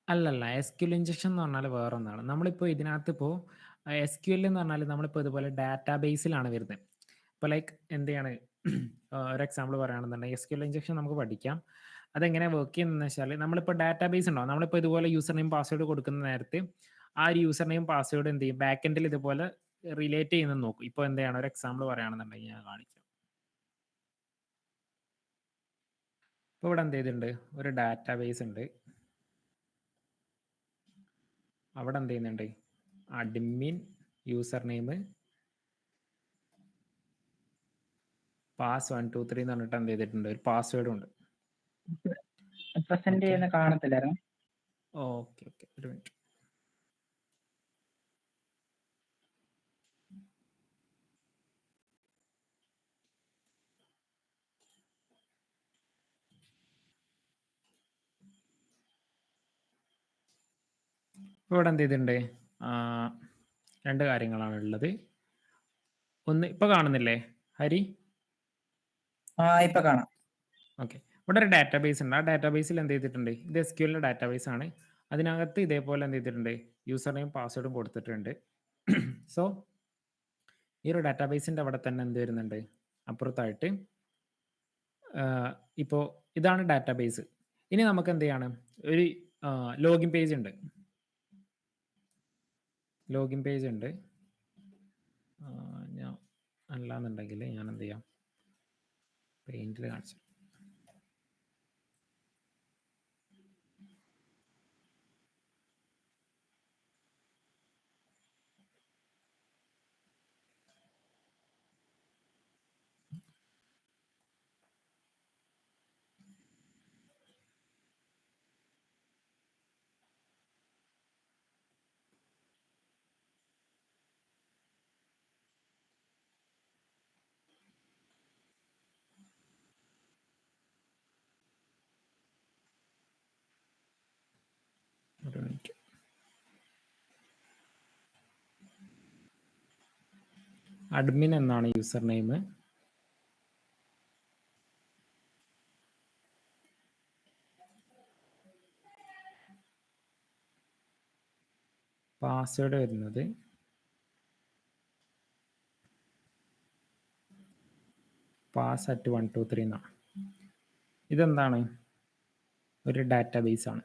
അല്ലല്ല, SQL ഇഞ്ചക്ഷൻ എന്ന് പറഞ്ഞാൽ വേറെ ഒന്നാണ്. നമ്മളിപ്പോൾ ഇതിനകത്ത് SQL എന്ന് പറഞ്ഞാൽ നമ്മളിപ്പോൾ ഇതുപോലെ ഡാറ്റാബേസിലാണ് വരുന്നത്. ഇപ്പോൾ ലൈക്ക് എന്തെയാണ് ഒരു എക്സാമ്പിൾ പറയുകയാണെന്നുണ്ടെങ്കിൽ SQL ഇഞ്ചക്ഷൻ നമുക്ക് പഠിക്കാം. അതെങ്ങനെ വർക്ക് ചെയ്യുന്നതെന്ന് വെച്ചാൽ, നമ്മളിപ്പോൾ ഡാറ്റാബേസ് ഉണ്ടാവും, നമ്മളിപ്പോൾ ഇതുപോലെ യൂസർ നെയിം പാസ്വേഡ് കൊടുക്കുന്ന നേരത്ത് ആ ഒരു യൂസർ നെയിം പാസ്വേഡ് എന്ത് ചെയ്യും, ബാക്ക് എൻഡിൽ ഇതുപോലെ റിലേറ്റ് ചെയ്യുന്നത് നോക്കും. ഇപ്പോൾ എന്തെയാണ് ഒരു എക്സാമ്പിൾ പറയുകയാണെന്നുണ്ടെങ്കിൽ ഞാൻ കാണിക്കാം. ഇപ്പോൾ ഇവിടെ എന്ത് ചെയ്തിട്ടുണ്ട്, ഒരു ഡാറ്റാബേസ് ഉണ്ട്. അവിടെ എന്ത് ചെയ്യുന്നുണ്ട്, അഡ്മിൻ യൂസർ നെയിം പാസ് 123 എന്ന് പറഞ്ഞിട്ട് എന്ത് ചെയ്തിട്ടുണ്ട്, ഒരു പാസ്വേഡും ഉണ്ട്. പ്രസന്റ് ചെയ്യുന്ന കാണത്തില്ല. ഓക്കെ, ഒരു മിനിറ്റ്. ഇപ്പോൾ ഇവിടെ എന്ത് ചെയ്തിട്ടുണ്ട്, രണ്ട് കാര്യങ്ങളാണ് ഉള്ളത്. ഒന്ന് ഇപ്പൊ കാണുന്നില്ലേ ഹരി? ഇപ്പൊ കാണാം. ഓക്കെ, ഇവിടെ ഒരു ഡാറ്റാബേസ് ഉണ്ട്. ആ ഡാറ്റാബേസിൽ എന്ത് ചെയ്തിട്ടുണ്ട്, ഇത് SQL ഡാറ്റാബേസ് ആണ്. അതിനകത്ത് ഇതേപോലെ എന്ത് ചെയ്തിട്ടുണ്ട്, യൂസർ നെയിം പാസ്വേഡും കൊടുത്തിട്ടുണ്ട്. സോ ഈ ഒരു ഡാറ്റാബേസിൻ്റെ അവിടെ തന്നെ എന്ത് വരുന്നുണ്ട്, അപ്പുറത്തായിട്ട് ഇപ്പോൾ ഇതാണ് ഡാറ്റാബേസ്. ഇനി നമുക്ക് എന്ത് ചെയ്യണം, ഒരു ലോഗിൻ പേജ് ഉണ്ട്. ഞാൻ അല്ലാന്നുണ്ടെങ്കിൽ ഞാൻ എന്ത് ചെയ്യാം, പെയിന്റിൽ കാണിച്ചു. ഒരു മിനിറ്റ്. അഡ്മിൻ എന്നാണ് യൂസർ നെയിം. പാസ്വേഡ് വരുന്നത് pass@123 എന്നാണ്. ഇതെന്താണ്, ഒരു ഡാറ്റാബേസ് ആണ്.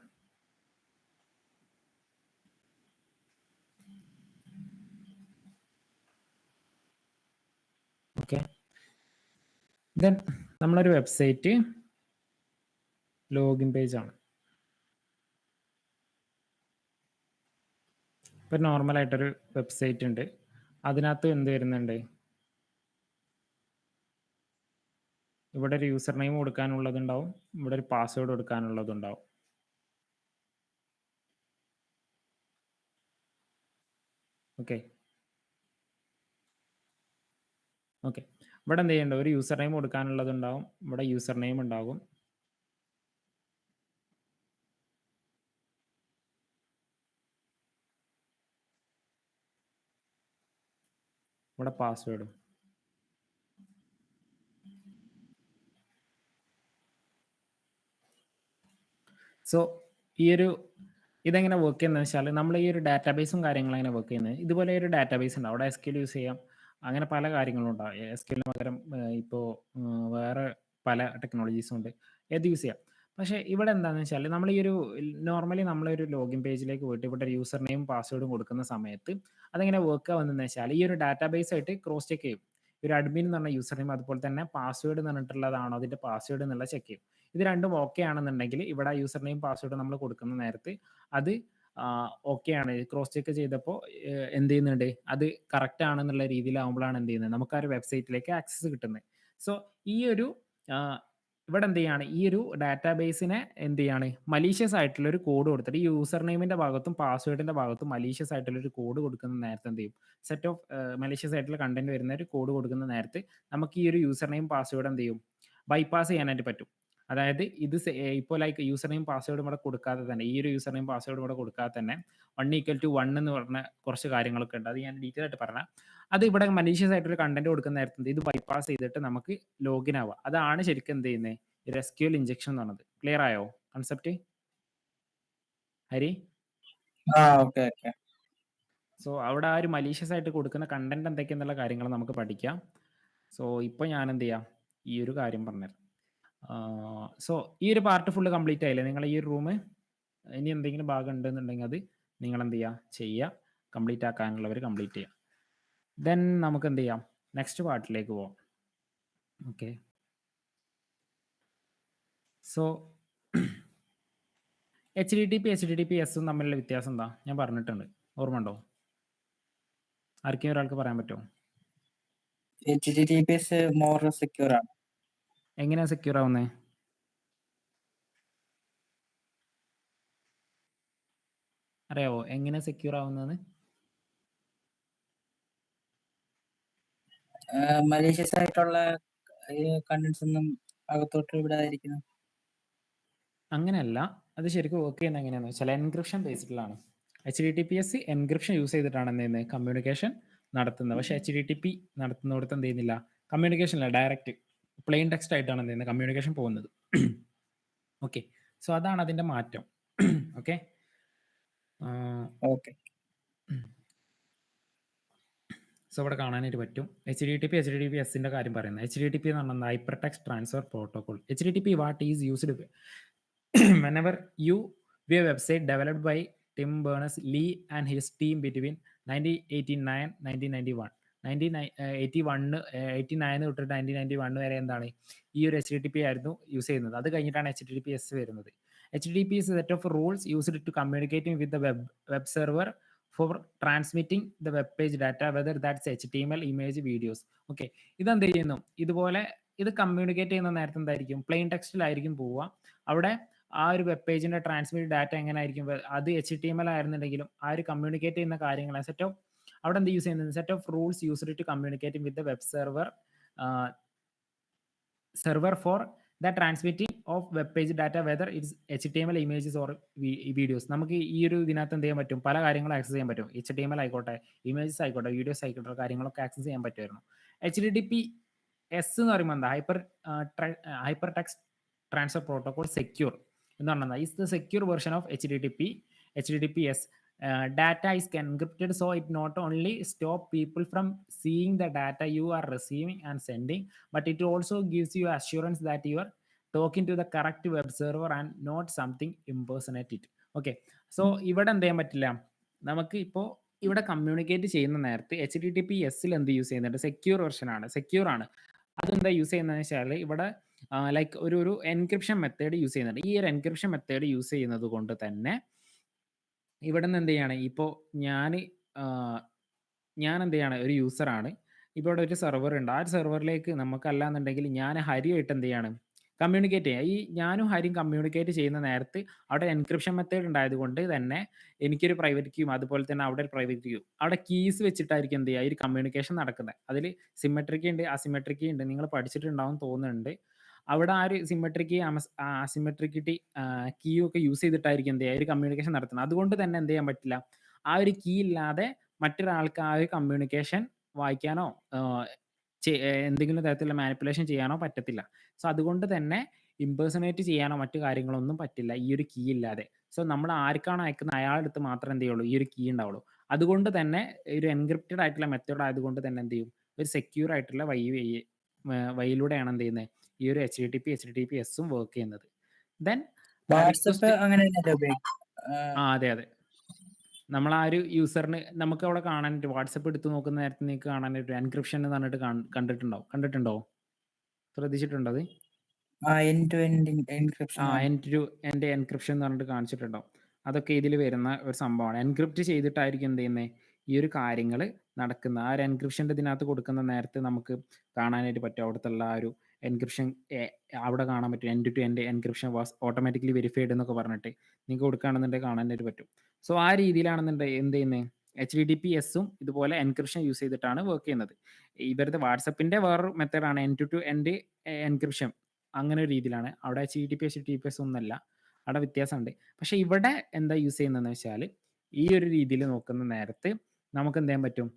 ഓക്കെ, ദെൻ നമ്മളൊരു വെബ്സൈറ്റ് ലോഗിൻ പേജ് ആണ്. ഇപ്പം നോർമലായിട്ടൊരു വെബ്സൈറ്റ് ഉണ്ട്. അതിനകത്ത് എന്ത് വരുന്നുണ്ട്, ഇവിടെ ഒരു യൂസർ നെയിം കൊടുക്കാനുള്ളതുണ്ടാവും, ഇവിടെ ഒരു പാസ്വേഡ് കൊടുക്കാനുള്ളതുണ്ടാവും. ഓക്കെ, ഇവിടെ എന്ത് ചെയ്യേണ്ട, ഒരു യൂസർ നെയിം കൊടുക്കാനുള്ളതുണ്ടാവും, ഇവിടെ യൂസർ നെയിം ഉണ്ടാകും, ഇവിടെ പാസ്വേഡും. സോ ഇതെങ്ങനെ വർക്ക് ചെയ്യുന്നത് വെച്ചാൽ, നമ്മൾ ഈ ഒരു ഡാറ്റാബേസും കാര്യങ്ങളും എങ്ങനെ വർക്ക് ചെയ്യുന്നത്, ഇതുപോലെ ഒരു ഡാറ്റാബേസ് ഉണ്ട്, അവിടെ SQL യൂസ് ചെയ്യാം. അങ്ങനെ പല കാര്യങ്ങളും ഉണ്ടാവും. SQL പകരം ഇപ്പോൾ വേറെ പല ടെക്നോളജീസും ഉണ്ട്, ഏത് യൂസ് ചെയ്യാം. പക്ഷേ ഇവിടെ എന്താന്ന് വെച്ചാല് നമ്മളീ ഒരു നോർമലി നമ്മളൊരു ലോഗിൻ പേജിലേക്ക് പോയിട്ട് ഇവിടെ യൂസർ നെയിം പാസ്വേഡും കൊടുക്കുന്ന സമയത്ത് അതെങ്ങനെ വർക്ക് ആവുന്നതെന്ന് വെച്ചാൽ ഈ ഒരു ഡാറ്റാബേസ് ആയിട്ട് ക്രോസ് ചെക്ക് ചെയ്യും. ഒരു അഡ്മിൻ എന്ന് പറഞ്ഞ യൂസർ നെയിം അതുപോലെ തന്നെ പാസ്വേഡ് എന്ന് പറഞ്ഞിട്ടുള്ളതാണോ അതിന്റെ പാസ്വേഡ് എന്നുള്ളത് ചെക്ക് ചെയ്യും. ഇത് രണ്ടും ഓക്കെ ആണെന്നുണ്ടെങ്കിൽ ഇവിടെ യൂസർ നെയിം പാസ്വേഡ് നമ്മൾ കൊടുക്കുന്ന നേരത്ത് അത് ഓക്കെ ആണ്. ക്രോസ് ചെക്ക് ചെയ്തപ്പോൾ എന്ത് ചെയ്യുന്നുണ്ട് അത് കറക്റ്റ് ആണെന്നുള്ള രീതിയിലാവുമ്പോഴാണ് എന്ത് ചെയ്യുന്നത് നമുക്ക് ആ ഒരു വെബ്സൈറ്റിലേക്ക് ആക്സസ് കിട്ടുന്നത്. സോ ഈ ഒരു ഇവിടെ എന്ത് ചെയ്യാണ് ഈ ഒരു ഡാറ്റാബേസിനെ എന്ത് ചെയ്യാണ് മലീഷ്യസ് ആയിട്ടുള്ള ഒരു കോഡ് കൊടുത്തിട്ട് ഈ യൂസർ നെയിമിന്റെ ഭാഗത്തും പാസ്വേഡിന്റെ ഭാഗത്തും മലീഷ്യസ് ആയിട്ടുള്ള ഒരു കോഡ് കൊടുക്കുന്ന നേരത്തെ എന്ത് ചെയ്യും സെറ്റ് ഓഫ് മലീഷ്യസ് ആയിട്ടുള്ള കണ്ടന്റ് വരുന്ന ഒരു കോഡ് കൊടുക്കുന്ന നേരത്ത് നമുക്ക് ഈ ഒരു യൂസർ നെയിം പാസ്വേഡ് എന്ത് ചെയ്യും ബൈപ്പാസ് ചെയ്യാനായിട്ട് പറ്റും. അതായത് ഇത് ഇപ്പോൾ ലൈക്ക് യൂസർ നെയിം പാസ്വേഡ് ഇവിടെ കൊടുക്കാതെ തന്നെ ഈ ഒരു യൂസർ നെയിം പാസ്വേഡ് ഇവിടെ കൊടുക്കാതെ തന്നെ 1 = 1 എന്ന് പറഞ്ഞ കുറച്ച് കാര്യങ്ങളൊക്കെ ഉണ്ട്. അത് ഞാൻ ഡീറ്റെയിൽ ആയിട്ട് പറഞ്ഞാൽ അത് ഇവിടെ മലീഷ്യസ് ആയിട്ടൊരു കണ്ടന്റ് കൊടുക്കുന്ന നേരത്തെ ഇത് ബൈപ്പാസ് ചെയ്തിട്ട് നമുക്ക് ലോഗിൻ ആവുക. അതാണ് ശരിക്കും എന്ത് ചെയ്യുന്നത് ഒരു എസ്ക്യൂഎൽ ഇഞ്ചക്ഷൻ എന്ന് പറഞ്ഞത്. ക്ലിയർ ആയോ concept Hari? Okay okay. So അവിടെ ആ ഒരു മലീഷ്യസ് ആയിട്ട് കൊടുക്കുന്ന കണ്ടന്റ് എന്തൊക്കെയെന്നുള്ള കാര്യങ്ങൾ നമുക്ക് പഠിക്കാം. സോ ഇപ്പോൾ ഞാൻ എന്ത് ചെയ്യാം ഈ ഒരു കാര്യം പറഞ്ഞുതരാം. സോ ഈ ഒരു പാർട്ട് ഫുള്ള് കംപ്ലീറ്റ് ആയില്ലേ നിങ്ങൾ ഈ ഒരു റൂം? ഇനി എന്തെങ്കിലും ഭാഗം ഉണ്ടെന്നുണ്ടെങ്കിൽ അത് നിങ്ങൾ എന്ത് ചെയ്യുക കംപ്ലീറ്റ് ആക്കാനുള്ളവർ കംപ്ലീറ്റ് ചെയ്യുക. ദെൻ നമുക്ക് എന്ത് ചെയ്യാം നെക്സ്റ്റ് പാർട്ടിലേക്ക് പോവാം. ഓക്കെ, സോ HTTP/HTTPS തമ്മിലുള്ള വ്യത്യാസം എന്താ ഞാൻ പറഞ്ഞിട്ടുണ്ട്, ഓർമ്മ ഉണ്ടോ? ആർക്കെങ്കിലും ഒരാൾക്ക് പറയാൻ പറ്റുമോ? HTTPS മോർ സെക്യൂർ ആണ്. എങ്ങനെയാ സെക്യൂർ ആവുന്നത്? അറിയാവോ എങ്ങനെ സെക്യൂർ ആവുന്നതെന്ന്? മലീഷ്യസ് ആയിട്ടുള്ള കണ്ടന്റ്സ് ഒന്നും അകത്തോട്ട് വിടാതിരിക്കുന്നു. അങ്ങനെയല്ല, അത് ശരിക്കും വർക്ക് ചെയ്യുന്നത് എങ്ങനെയാണെന്ന് വെച്ചാൽ എൻക്രിപ്ഷൻ ബേസ്ഡിലാണ്. HTTPS എൻക്രിപ്ഷൻ യൂസ് ചെയ്തിട്ടാണ് എന്ത് ചെയ്യുന്നത് കമ്മ്യൂണിക്കേഷൻ നടത്തുന്നത്. പക്ഷേ HTTP നടത്തുന്നിടത്ത് എന്ത് ചെയ്യുന്നില്ല കമ്മ്യൂണിക്കേഷൻ അല്ല, ഡയറക്റ്റ് പ്ലെയിൻ ടെക്സ്റ്റ് ആയിട്ടാണ് എന്ത് ചെയ്യുന്നത് കമ്മ്യൂണിക്കേഷൻ പോകുന്നത്. ഓക്കെ, സോ അതാണ് അതിൻ്റെ മാറ്റം. Okay okay. സോ ഇവിടെ കാണാനായിട്ട് പറ്റും HTTPSന്റെ കാര്യം പറയുന്നത്. HTTP എന്ന് പറഞ്ഞാൽ hyper text transfer protocol. HTTP what is used whenever you view a website developed by Tim Berners-Lee and his team between 1989 1991. 1989 തൊട്ട് 1991 വരെ എന്താണ് ഈ ഒരു HTTP ആയിരുന്നു യൂസ് ചെയ്യുന്നത്. അത് കഴിഞ്ഞിട്ടാണ് HTTPS വരുന്നത്. HTTP is a set of rules used to communicating with the web server for transmitting the web page data, whether that's HTML, image, videos. Okay, ഇതെന്ത് ചെയ്യുന്നു ഇതുപോലെ ഇത് കമ്മ്യൂണിക്കേറ്റ് ചെയ്യുന്ന നേരത്തെ എന്തായിരിക്കും പ്ലെയിൻ ടെക്സ്റ്റിലായിരിക്കും പോവുക. അവിടെ ആ ഒരു വെബ് പേജിന്റെ ട്രാൻസ്മിറ്റ് ഡാറ്റ എങ്ങനെ ആയിരിക്കും അത് HTML ആയിരുന്നുണ്ടെങ്കിലും ആ ഒരു കമ്മ്യൂണിക്കേറ്റ് ചെയ്യുന്ന കാര്യങ്ങൾ സെറ്റ് ഓഫ് അവിടെ എന്ത് യൂസ് ചെയ്യുന്നത് set of rules used to communicate with the web server for the transmitting of web page data whether it's HTML, images or videos. നമുക്ക് ഈ ഒരു ഇതിനകത്ത് എന്ത് ചെയ്യാൻ പറ്റും പല കാര്യങ്ങളും ആക്സസ് ചെയ്യാൻ പറ്റും. HTML ആയിക്കോട്ടെ, ഇമേജസ് ആയിക്കോട്ടെ, വീഡിയോസ് ആയിക്കോട്ടെ, കാര്യങ്ങളൊക്കെ ആക്സസ് ചെയ്യാൻ പറ്റുമായിരുന്നു. HTTPS എന്ന് പറയുമ്പോൾ എന്താ hyper text transfer protocol secure എന്ന് പറഞ്ഞാൽ is the secure version of HTTPS. Data is encrypted, so it not only stop people from seeing the data you are receiving and sending, but it also gives you assurance that you are talking to the correct web server and not something impersonate it. Okay, so ഇവിടെ എന്ത് ചെയ്യാൻ പറ്റില്ല, നമുക്ക് ഇപ്പോൾ ഇവിടെ communicate ചെയ്യുന്ന നേരത്തെ HTTPSൽ എന്ത് യൂസ് ചെയ്യുന്നുണ്ട് സെക്യൂർ വെർഷൻ ആണ്, സെക്യൂർ ആണ്. അതെന്താ യൂസ് ചെയ്യുന്നതെന്ന് വെച്ചാൽ ഇവിടെ ലൈക്ക് ഒരു എൻക്രിപ്ഷൻ മെത്തേഡ് യൂസ് ചെയ്യുന്നുണ്ട്. ഈ ഒരു എൻക്രിപ്ഷൻ മെത്തേഡ് യൂസ് ചെയ്യുന്നത് കൊണ്ട് തന്നെ ഇവിടെ നിന്ന് എന്ത് ചെയ്യാണ് ഇപ്പോൾ ഞാൻ എന്ത് ചെയ്യാണ് ഒരു യൂസറാണ്. ഇപ്പോൾ ഇവിടെ ഒരു സെർവർ ഉണ്ട്. ആ ഒരു സെർവറിലേക്ക് നമുക്കല്ല എന്നുണ്ടെങ്കിൽ ഞാൻ ഹരിയായിട്ട് എന്ത് ചെയ്യാണ് കമ്മ്യൂണിക്കേറ്റ് ചെയ്യുക. ഈ ഞാനും ഹരിയും കമ്മ്യൂണിക്കേറ്റ് ചെയ്യുന്ന നേരത്ത് അവിടെ എൻക്രിപ്ഷൻ മെത്തേഡ് ഉണ്ടായത് കൊണ്ട് തന്നെ എനിക്കൊരു പ്രൈവറ്റ് കീയും അതുപോലെ തന്നെ അവിടെ ഒരു പ്രൈവറ്റ് കീയും അവിടെ കീസ് വെച്ചിട്ടായിരിക്കും എന്ത് ചെയ്യുക ഈ ഒരു കമ്മ്യൂണിക്കേഷൻ നടക്കുന്നത്. അതിൽ സിമെട്രിക് ഉണ്ട്, അസിമെട്രിക് ഉണ്ട്. നിങ്ങൾ പഠിച്ചിട്ടുണ്ടാവും തോന്നുന്നുണ്ട്. അവിടെ ആ ഒരു സിമെട്രിക് അസിമെട്രിക്കിറ്റി കീയും ഒക്കെ യൂസ് ചെയ്തിട്ടായിരിക്കും എന്ത് ചെയ്യുക ഒരു കമ്മ്യൂണിക്കേഷൻ നടത്തുന്നത്. അതുകൊണ്ട് തന്നെ എന്ത് ചെയ്യാൻ പറ്റില്ല, ആ ഒരു കീ ഇല്ലാതെ മറ്റൊരാൾക്ക് ആ ഒരു കമ്മ്യൂണിക്കേഷൻ വായിക്കാനോ എന്തെങ്കിലും തരത്തിലുള്ള മാനിപ്പുലേഷൻ ചെയ്യാനോ പറ്റത്തില്ല. സോ അതുകൊണ്ട് തന്നെ ഇംപേഴ്സണേറ്റ് ചെയ്യാനോ മറ്റു കാര്യങ്ങളൊന്നും പറ്റില്ല ഈ ഒരു കീ ഇല്ലാതെ. സോ നമ്മൾ ആർക്കാണോ അയക്കുന്നത് അയാളുടെ അടുത്ത് മാത്രമേ എന്ത് ചെയ്യുള്ളൂ ഈ ഒരു കീ ഉണ്ടാവുള്ളൂ. അതുകൊണ്ട് തന്നെ ഒരു എൻക്രിപ്റ്റഡ് ആയിട്ടുള്ള മെത്തേഡ് ആയതുകൊണ്ട് തന്നെ എന്ത് ചെയ്യും ഒരു സെക്യൂർ ആയിട്ടുള്ള വഴിയിലൂടെയാണ് എന്ത് ചെയ്യുന്നത് ഈ ഒരു HTTPSും വർക്ക് ചെയ്യുന്നത്. ദെൻ വാട്സപ്പ് റിക്വസ്റ്റ് അങ്ങനെ തന്നെയല്ലേ ഉപയോഗിക്കുക? അതെ, അതെ. നമ്മൾ ആ ഒരു യൂസറിന് നമുക്ക് അവിടെ കാണാനായിട്ട് വാട്സപ്പ് എടുത്ത് നോക്കുന്ന നേരത്ത് നിങ്ങൾക്ക് കാണാനായിട്ട് എൻക്രിപ്ഷൻ എന്ന് പറഞ്ഞിട്ട് കണ്ടിട്ടുണ്ടോ? ശ്രദ്ധിച്ചിട്ടുണ്ടോ അത്? എൻഡ് ടു എൻഡ് എൻക്രിപ്ഷൻ ആണ്. എൻഡ് ടു എൻഡ് എൻക്രിപ്ഷൻ എന്ന് പറഞ്ഞിട്ട് കാണിച്ചിട്ടുണ്ടാവും. അതൊക്കെ ഇതിൽ വരുന്ന ഒരു സംഭവമാണ്. എൻക്രിപ്റ്റ് ചെയ്തിട്ടായിരിക്കും എന്ത് ചെയ്യുന്നത്, ഈ ഒരു കാര്യങ്ങൾ നടക്കുന്നത്. ആ ഒരു എൻക്രിപ്ഷൻ്റെ ഇതിനകത്ത് കൊടുക്കുന്ന നേരത്ത് നമുക്ക് കാണാനായിട്ട് പറ്റും. അവിടുത്തുള്ള ആ ഒരു എൻക്രിപ്ഷൻ അവിടെ കാണാൻ പറ്റും. End to end encryption was automatically verified എന്നൊക്കെ പറഞ്ഞിട്ട് നിങ്ങൾക്ക് കൊടുക്കുകയാണെന്നുണ്ടെങ്കിൽ കാണാനായിട്ട് പറ്റും. സോ ആ രീതിയിലാണെന്നുണ്ടെങ്കിൽ എന്ത് ചെയ്യുന്നത്, HTTPSഉം ഇതുപോലെ എൻക്രിപ്ഷൻ യൂസ് ചെയ്തിട്ടാണ് വർക്ക് ചെയ്യുന്നത്. ഇവരുടെ വാട്സപ്പിൻ്റെ വേറൊരു മെത്തേഡാണ് എൻഡ് ടു എൻഡ് എൻക്രിപ്ഷൻ. അങ്ങനെ ഒരു രീതിയിലാണ്. അവിടെ HTTPS ഒന്നുമല്ല. അവിടെ വ്യത്യാസമുണ്ട്. പക്ഷേ ഇവിടെ എന്താ യൂസ് ചെയ്യുന്നതെന്ന് വെച്ചാൽ, ഈ ഒരു രീതിയിൽ നോക്കുന്ന നേരത്ത് നമുക്ക് എന്ത് ചെയ്യാൻ പറ്റും,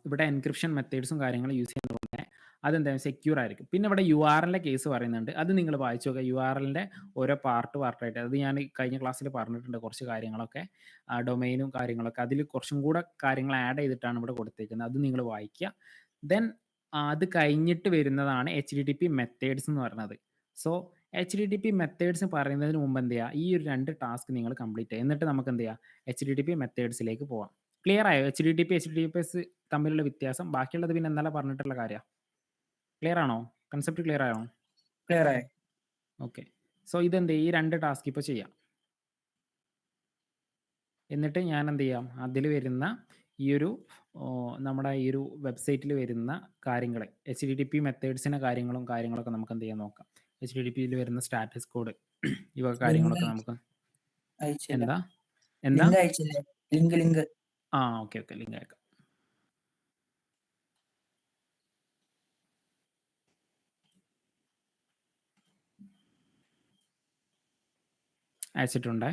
ഇവിടെ എൻക്രിപ്ഷൻ മെത്തേഡ്സും കാര്യങ്ങളും യൂസ് ചെയ്യുന്നത് കൊണ്ട് തന്നെ അതെന്തായാലും സെക്യൂർ ആയിരിക്കും. പിന്നെ ഇവിടെ URLൻ്റെ കേസ് പറയുന്നുണ്ട്. അത് നിങ്ങൾ വായിച്ചു നോക്കുക. URLൻ്റെ ഓരോ പാർട്ടായിട്ട് അത് ഞാൻ കഴിഞ്ഞ ക്ലാസ്സിൽ പറഞ്ഞിട്ടുണ്ട് കുറച്ച് കാര്യങ്ങളൊക്കെ. ഡൊമെയിനും കാര്യങ്ങളൊക്കെ അതിൽ കുറച്ചും കൂടെ കാര്യങ്ങൾ ആഡ് ചെയ്തിട്ടാണ് ഇവിടെ കൊടുത്തേക്കുന്നത്. അത് നിങ്ങൾ വായിക്കുക. ദെൻ അത് കഴിഞ്ഞിട്ട് വരുന്നതാണ് HTTP മെത്തേഡ്സ് എന്ന് പറയുന്നത്. സോ HTTP മെത്തേഡ്സ് പറയുന്നതിന് മുമ്പ് എന്ത് ചെയ്യുക, ഈ ഒരു 2 ടാസ്ക് നിങ്ങൾ കംപ്ലീറ്റ് ചെയ്യുക. എന്നിട്ട് നമുക്ക് എന്ത് ചെയ്യാം, HTTP മെത്തേഡ്സിലേക്ക് പോവാം. ക്ലിയർ ആയോ? HTTPS തമ്മിലുള്ള വ്യത്യാസം? ബാക്കിയുള്ളത് പിന്നെ ഇന്നലെ പറഞ്ഞിട്ടുള്ള കാര്യമാണ്. ക്ലിയർ ആണോ? കൺസെപ്റ്റ് ക്ലിയർ ആയോ? ക്ലിയർ ആയി. ഓക്കെ. സോ ഇതെന്ത്, ഈ 2 ടാസ്ക് ഇപ്പോൾ ചെയ്യാം. എന്നിട്ട് ഞാൻ എന്ത് ചെയ്യാം, അതിൽ വരുന്ന ഈ ഒരു നമ്മുടെ ഈ ഒരു വെബ്സൈറ്റിൽ വരുന്ന കാര്യങ്ങൾ HTTP മെത്തേഡ്സിൻ്റെ കാര്യങ്ങളൊക്കെ നമുക്ക് എന്ത് ചെയ്യാൻ നോക്കാം. HTTPയിൽ വരുന്ന സ്റ്റാറ്റസ് കോഡ് ഇവ ലിങ്ക് കാര്യങ്ങളൊക്കെ നമുക്ക് അയച്ചില്ല. എന്താ എന്താ ലിങ്ക് അയച്ചില്ലേ? ലിങ്ക്. ഓക്കെ ലിങ്ക് അയക്കാം. അയച്ചിട്ടുണ്ടേ.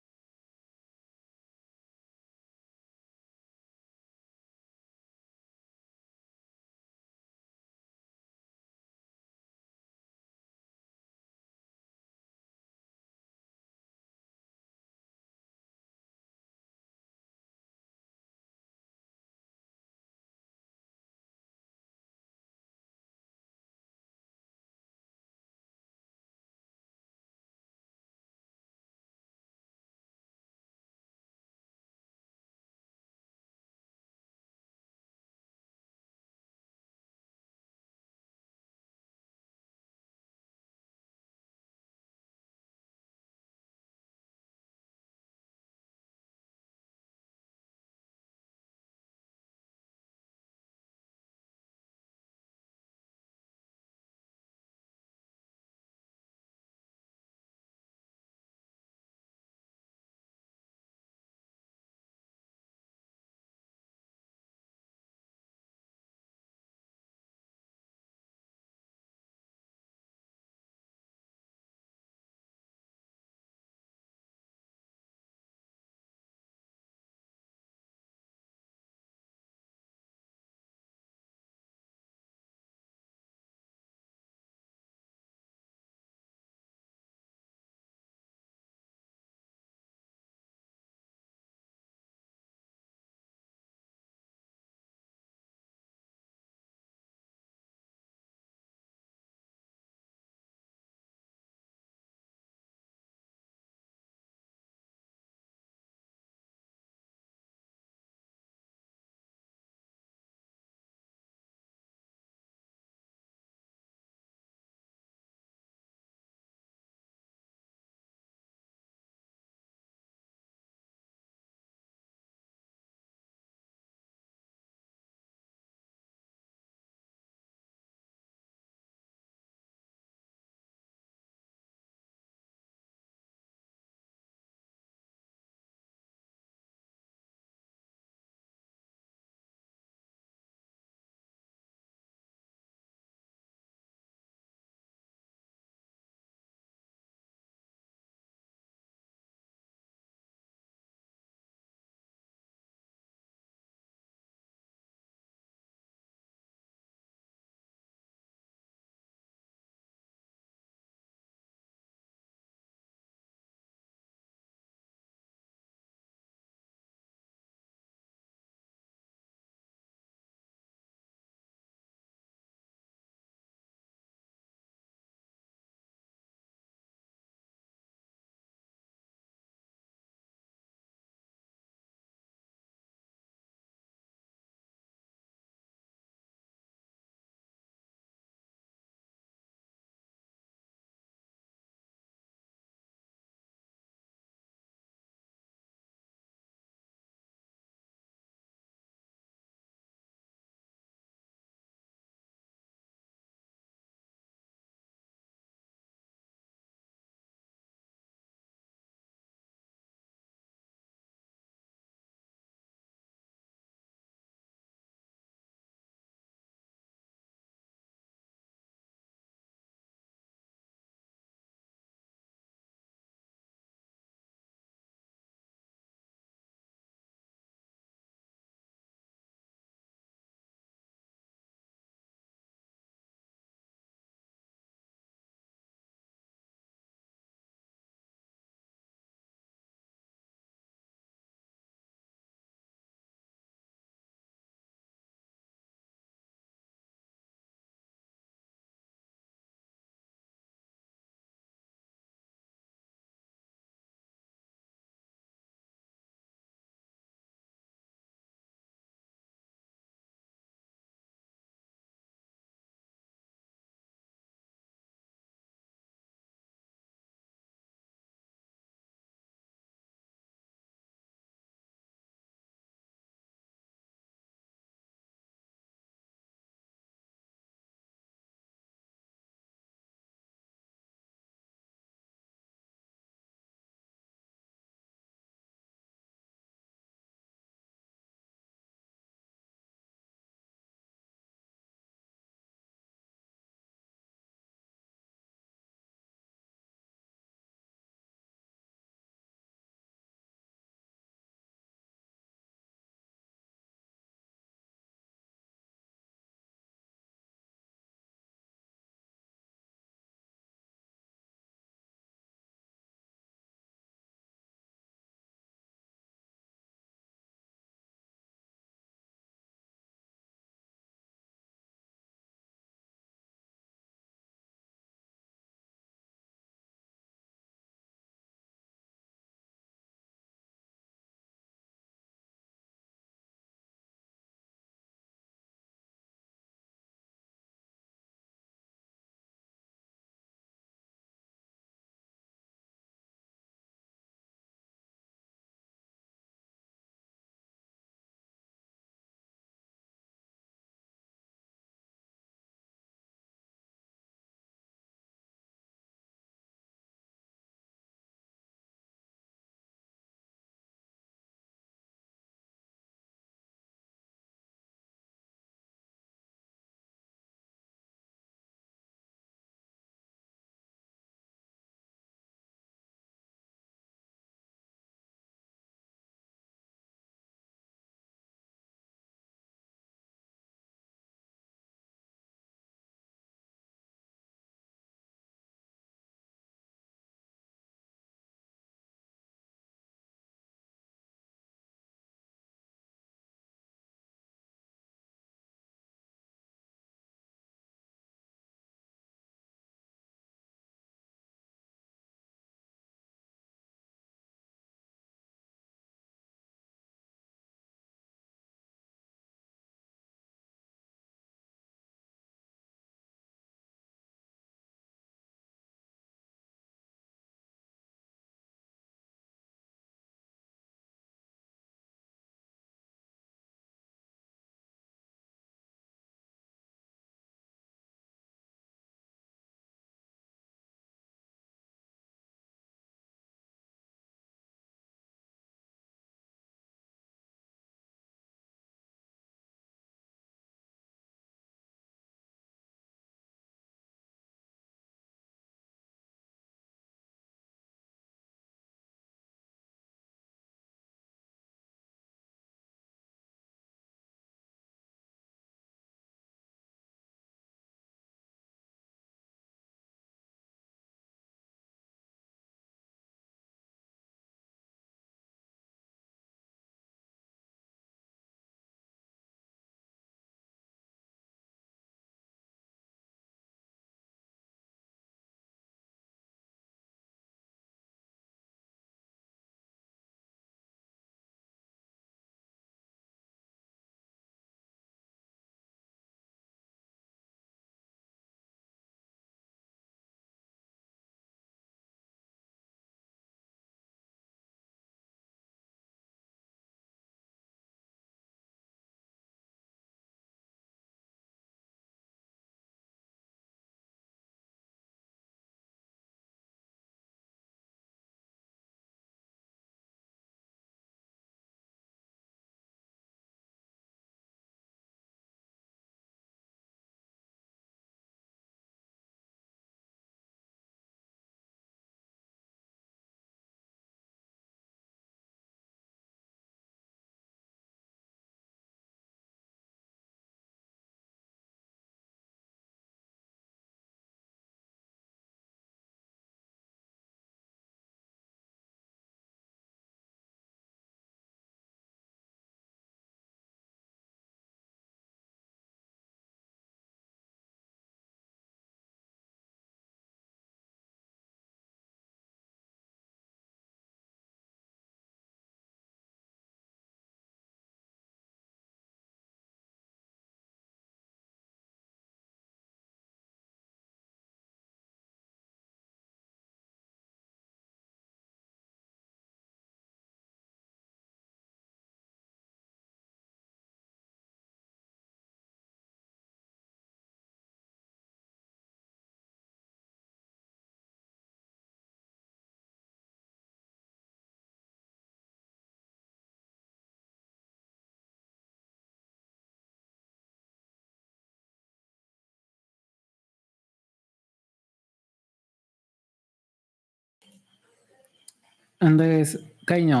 എന്താ കേസ് കഴിഞ്ഞോ?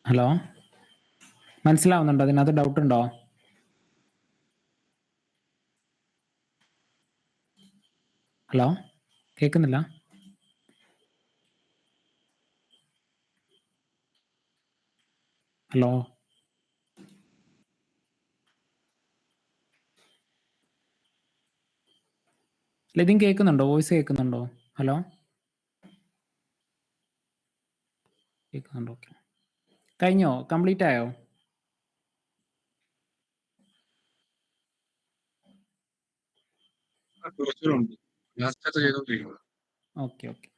ഹലോ, മനസ്സിലാവുന്നുണ്ടോ? അതിനകത്ത് ഡൗട്ട് ഉണ്ടോ? ഹലോ, കേൾക്കുന്നില്ല? ഹലോ, ലതിൻ കേൾക്കുന്നുണ്ടോ? വോയിസ് കേൾക്കുന്നുണ്ടോ? ഹലോ, കേൾക്കുന്നുണ്ടോ? ഓക്കെ, കഴിഞ്ഞോ? കംപ്ലീറ്റ് ആയോ? കുറച്ചുകൂടെ ലാസ്റ്റ് ചെയ്തോണ്ടിരിക്കുന്നത്. Okay okay.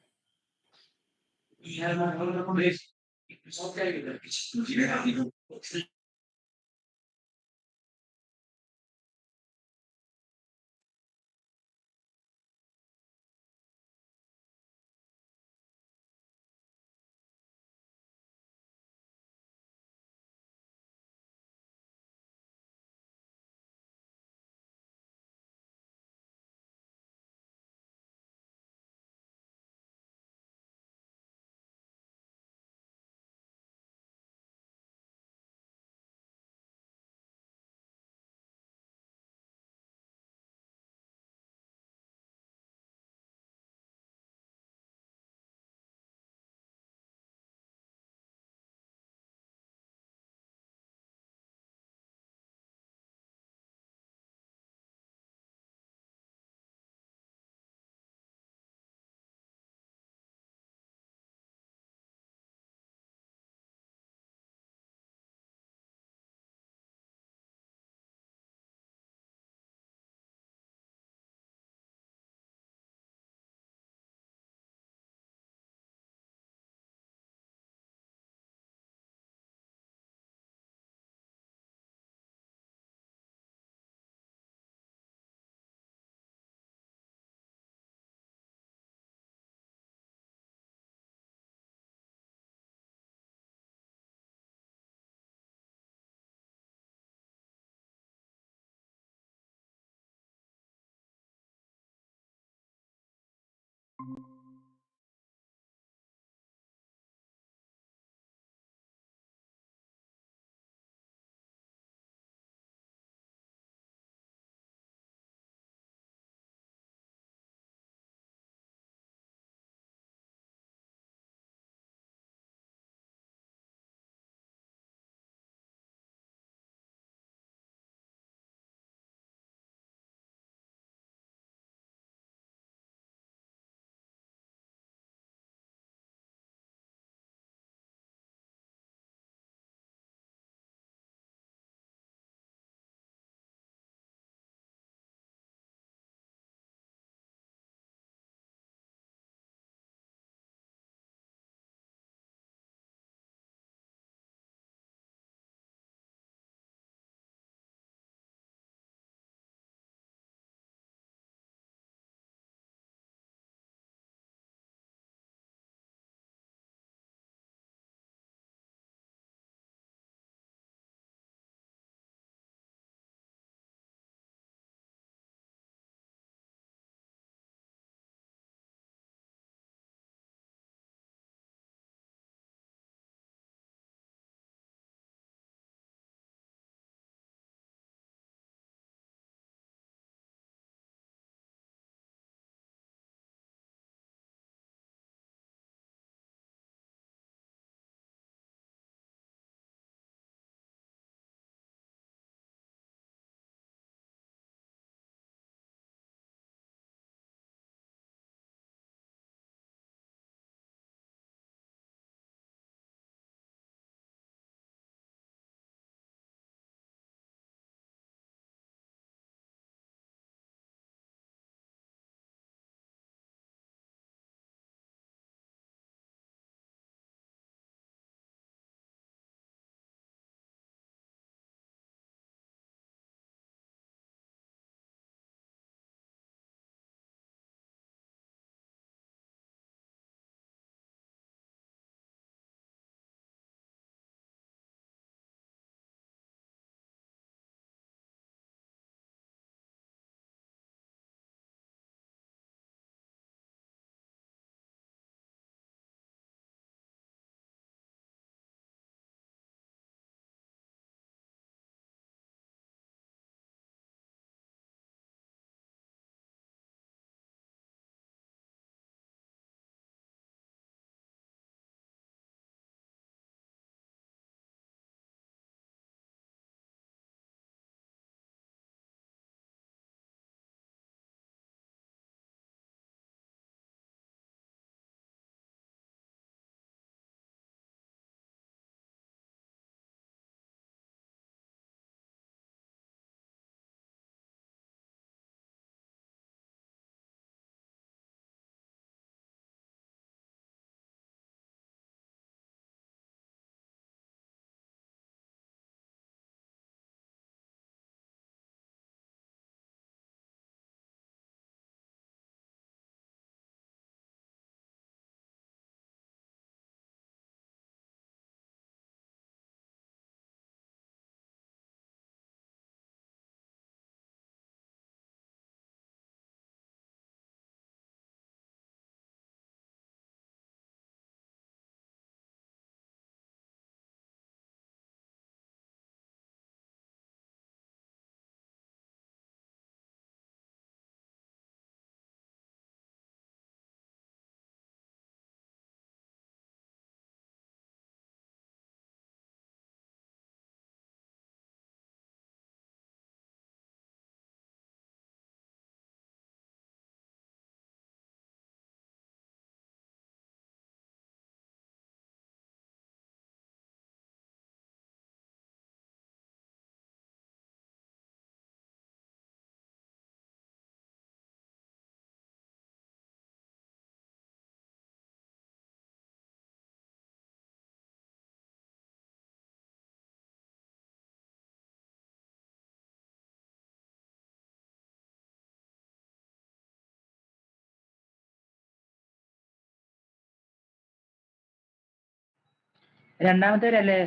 രണ്ടാമത്തെ വരല്ലേ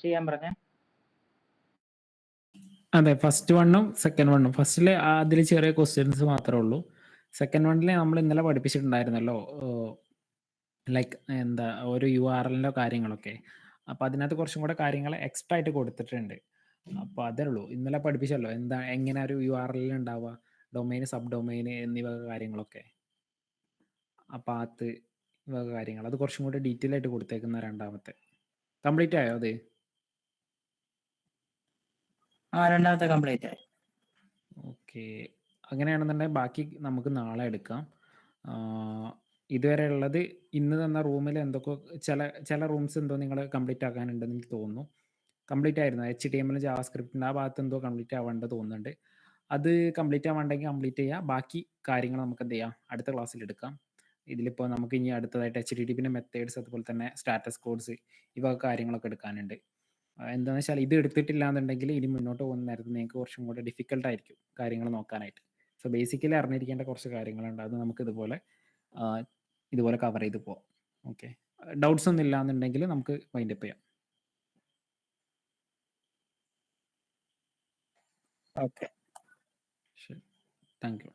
ചെയ്യാൻ പറഞ്ഞേ? അതെ, ഫസ്റ്റ് വണ്ണും സെക്കൻഡ് വണ്ണും. ഫസ്റ്റില് അതിൽ ചെറിയ ക്വസ്റ്റ്യൻസ് മാത്രമേ ഉള്ളൂ. സെക്കൻഡ് വണ്ണിൽ നമ്മൾ ഇന്നലെ പഠിപ്പിച്ചിട്ടുണ്ടായിരുന്നല്ലോ, ലൈക്ക് എന്താ ഒരു URLൻ്റെ കാര്യങ്ങളൊക്കെ. അപ്പോൾ അതിനകത്ത് കുറച്ചും കൂടെ കാര്യങ്ങൾ എക്സ്ട്രാ ആയിട്ട് കൊടുത്തിട്ടുണ്ട്. അപ്പോൾ അതേ ഉള്ളൂ. ഇന്നലെ പഠിപ്പിച്ചല്ലോ എന്താ എങ്ങനെ ഒരു URL ഉണ്ടാവുക, ഡൊമൈൻ, സബ് ഡൊമൈൻ എന്നിവ കാര്യങ്ങളൊക്കെ. ആ പാത്ത് വക കാര്യങ്ങൾ അത് കുറച്ചും കൂടെ ഡീറ്റെയിൽ ആയിട്ട് കൊടുത്തേക്കുന്ന രണ്ടാമത്തെ. കംപ്ലീറ്റ് ആയോ അത്? രണ്ടാമത്തെ കംപ്ലീറ്റ് ആയി. ഓക്കെ, അങ്ങനെയാണെന്നുണ്ടെങ്കിൽ ബാക്കി നമുക്ക് നാളെ എടുക്കാം. ഇതുവരെ ഉള്ളത് ഇന്ന് തന്ന റൂമിൽ എന്തൊക്കെ ചില റൂംസ് എന്തോ നിങ്ങൾ കംപ്ലീറ്റ് ആക്കാനുണ്ടെന്ന് എനിക്ക് തോന്നുന്നു. കംപ്ലീറ്റ് ആയിരുന്നു. HTML ജാവാസ്ക്രിപ്റ്റിൻ്റെ ആ ഭാഗത്ത് എന്തോ കംപ്ലീറ്റ് ആവേണ്ടത് തോന്നുന്നുണ്ട്. അത് കംപ്ലീറ്റ് ആവാണ്ടെങ്കിൽ കംപ്ലീറ്റ് ചെയ്യുക. ബാക്കി കാര്യങ്ങൾ നമുക്ക് എന്ത് ചെയ്യാം, അടുത്ത ക്ലാസ്സിൽ എടുക്കാം. ഇതിലിപ്പോൾ നമുക്ക് ഇനി അടുത്തതായിട്ട് HTTPൻ്റെ മെത്തേഡ്സ്, അതുപോലെ തന്നെ സ്റ്റാറ്റസ് കോഡ്സ്, ഈ വക കാര്യങ്ങളൊക്കെ എടുക്കാനുണ്ട്. എന്താണെന്ന് വെച്ചാൽ ഇത് എടുത്തിട്ടില്ല എന്നുണ്ടെങ്കിൽ ഇനി മുന്നോട്ട് പോകുന്ന നേരത്ത് നിങ്ങൾക്ക് കുറച്ചും കൂടെ ഡിഫിക്കൽട്ട് ആയിരിക്കും കാര്യങ്ങൾ നോക്കാനായിട്ട്. സോ ബേസിക്കലി അറിഞ്ഞിരിക്കേണ്ട കുറച്ച് കാര്യങ്ങളുണ്ട്. അത് നമുക്ക് ഇതുപോലെ കവർ ചെയ്ത് പോവാം. ഓക്കെ, ഡൗട്ട്സ് ഒന്നും ഇല്ല എന്നുണ്ടെങ്കിൽ നമുക്ക് വൈൻഡ് അപ്പ് ചെയ്യാം. ഓക്കെ, ശരി, താങ്ക് യു.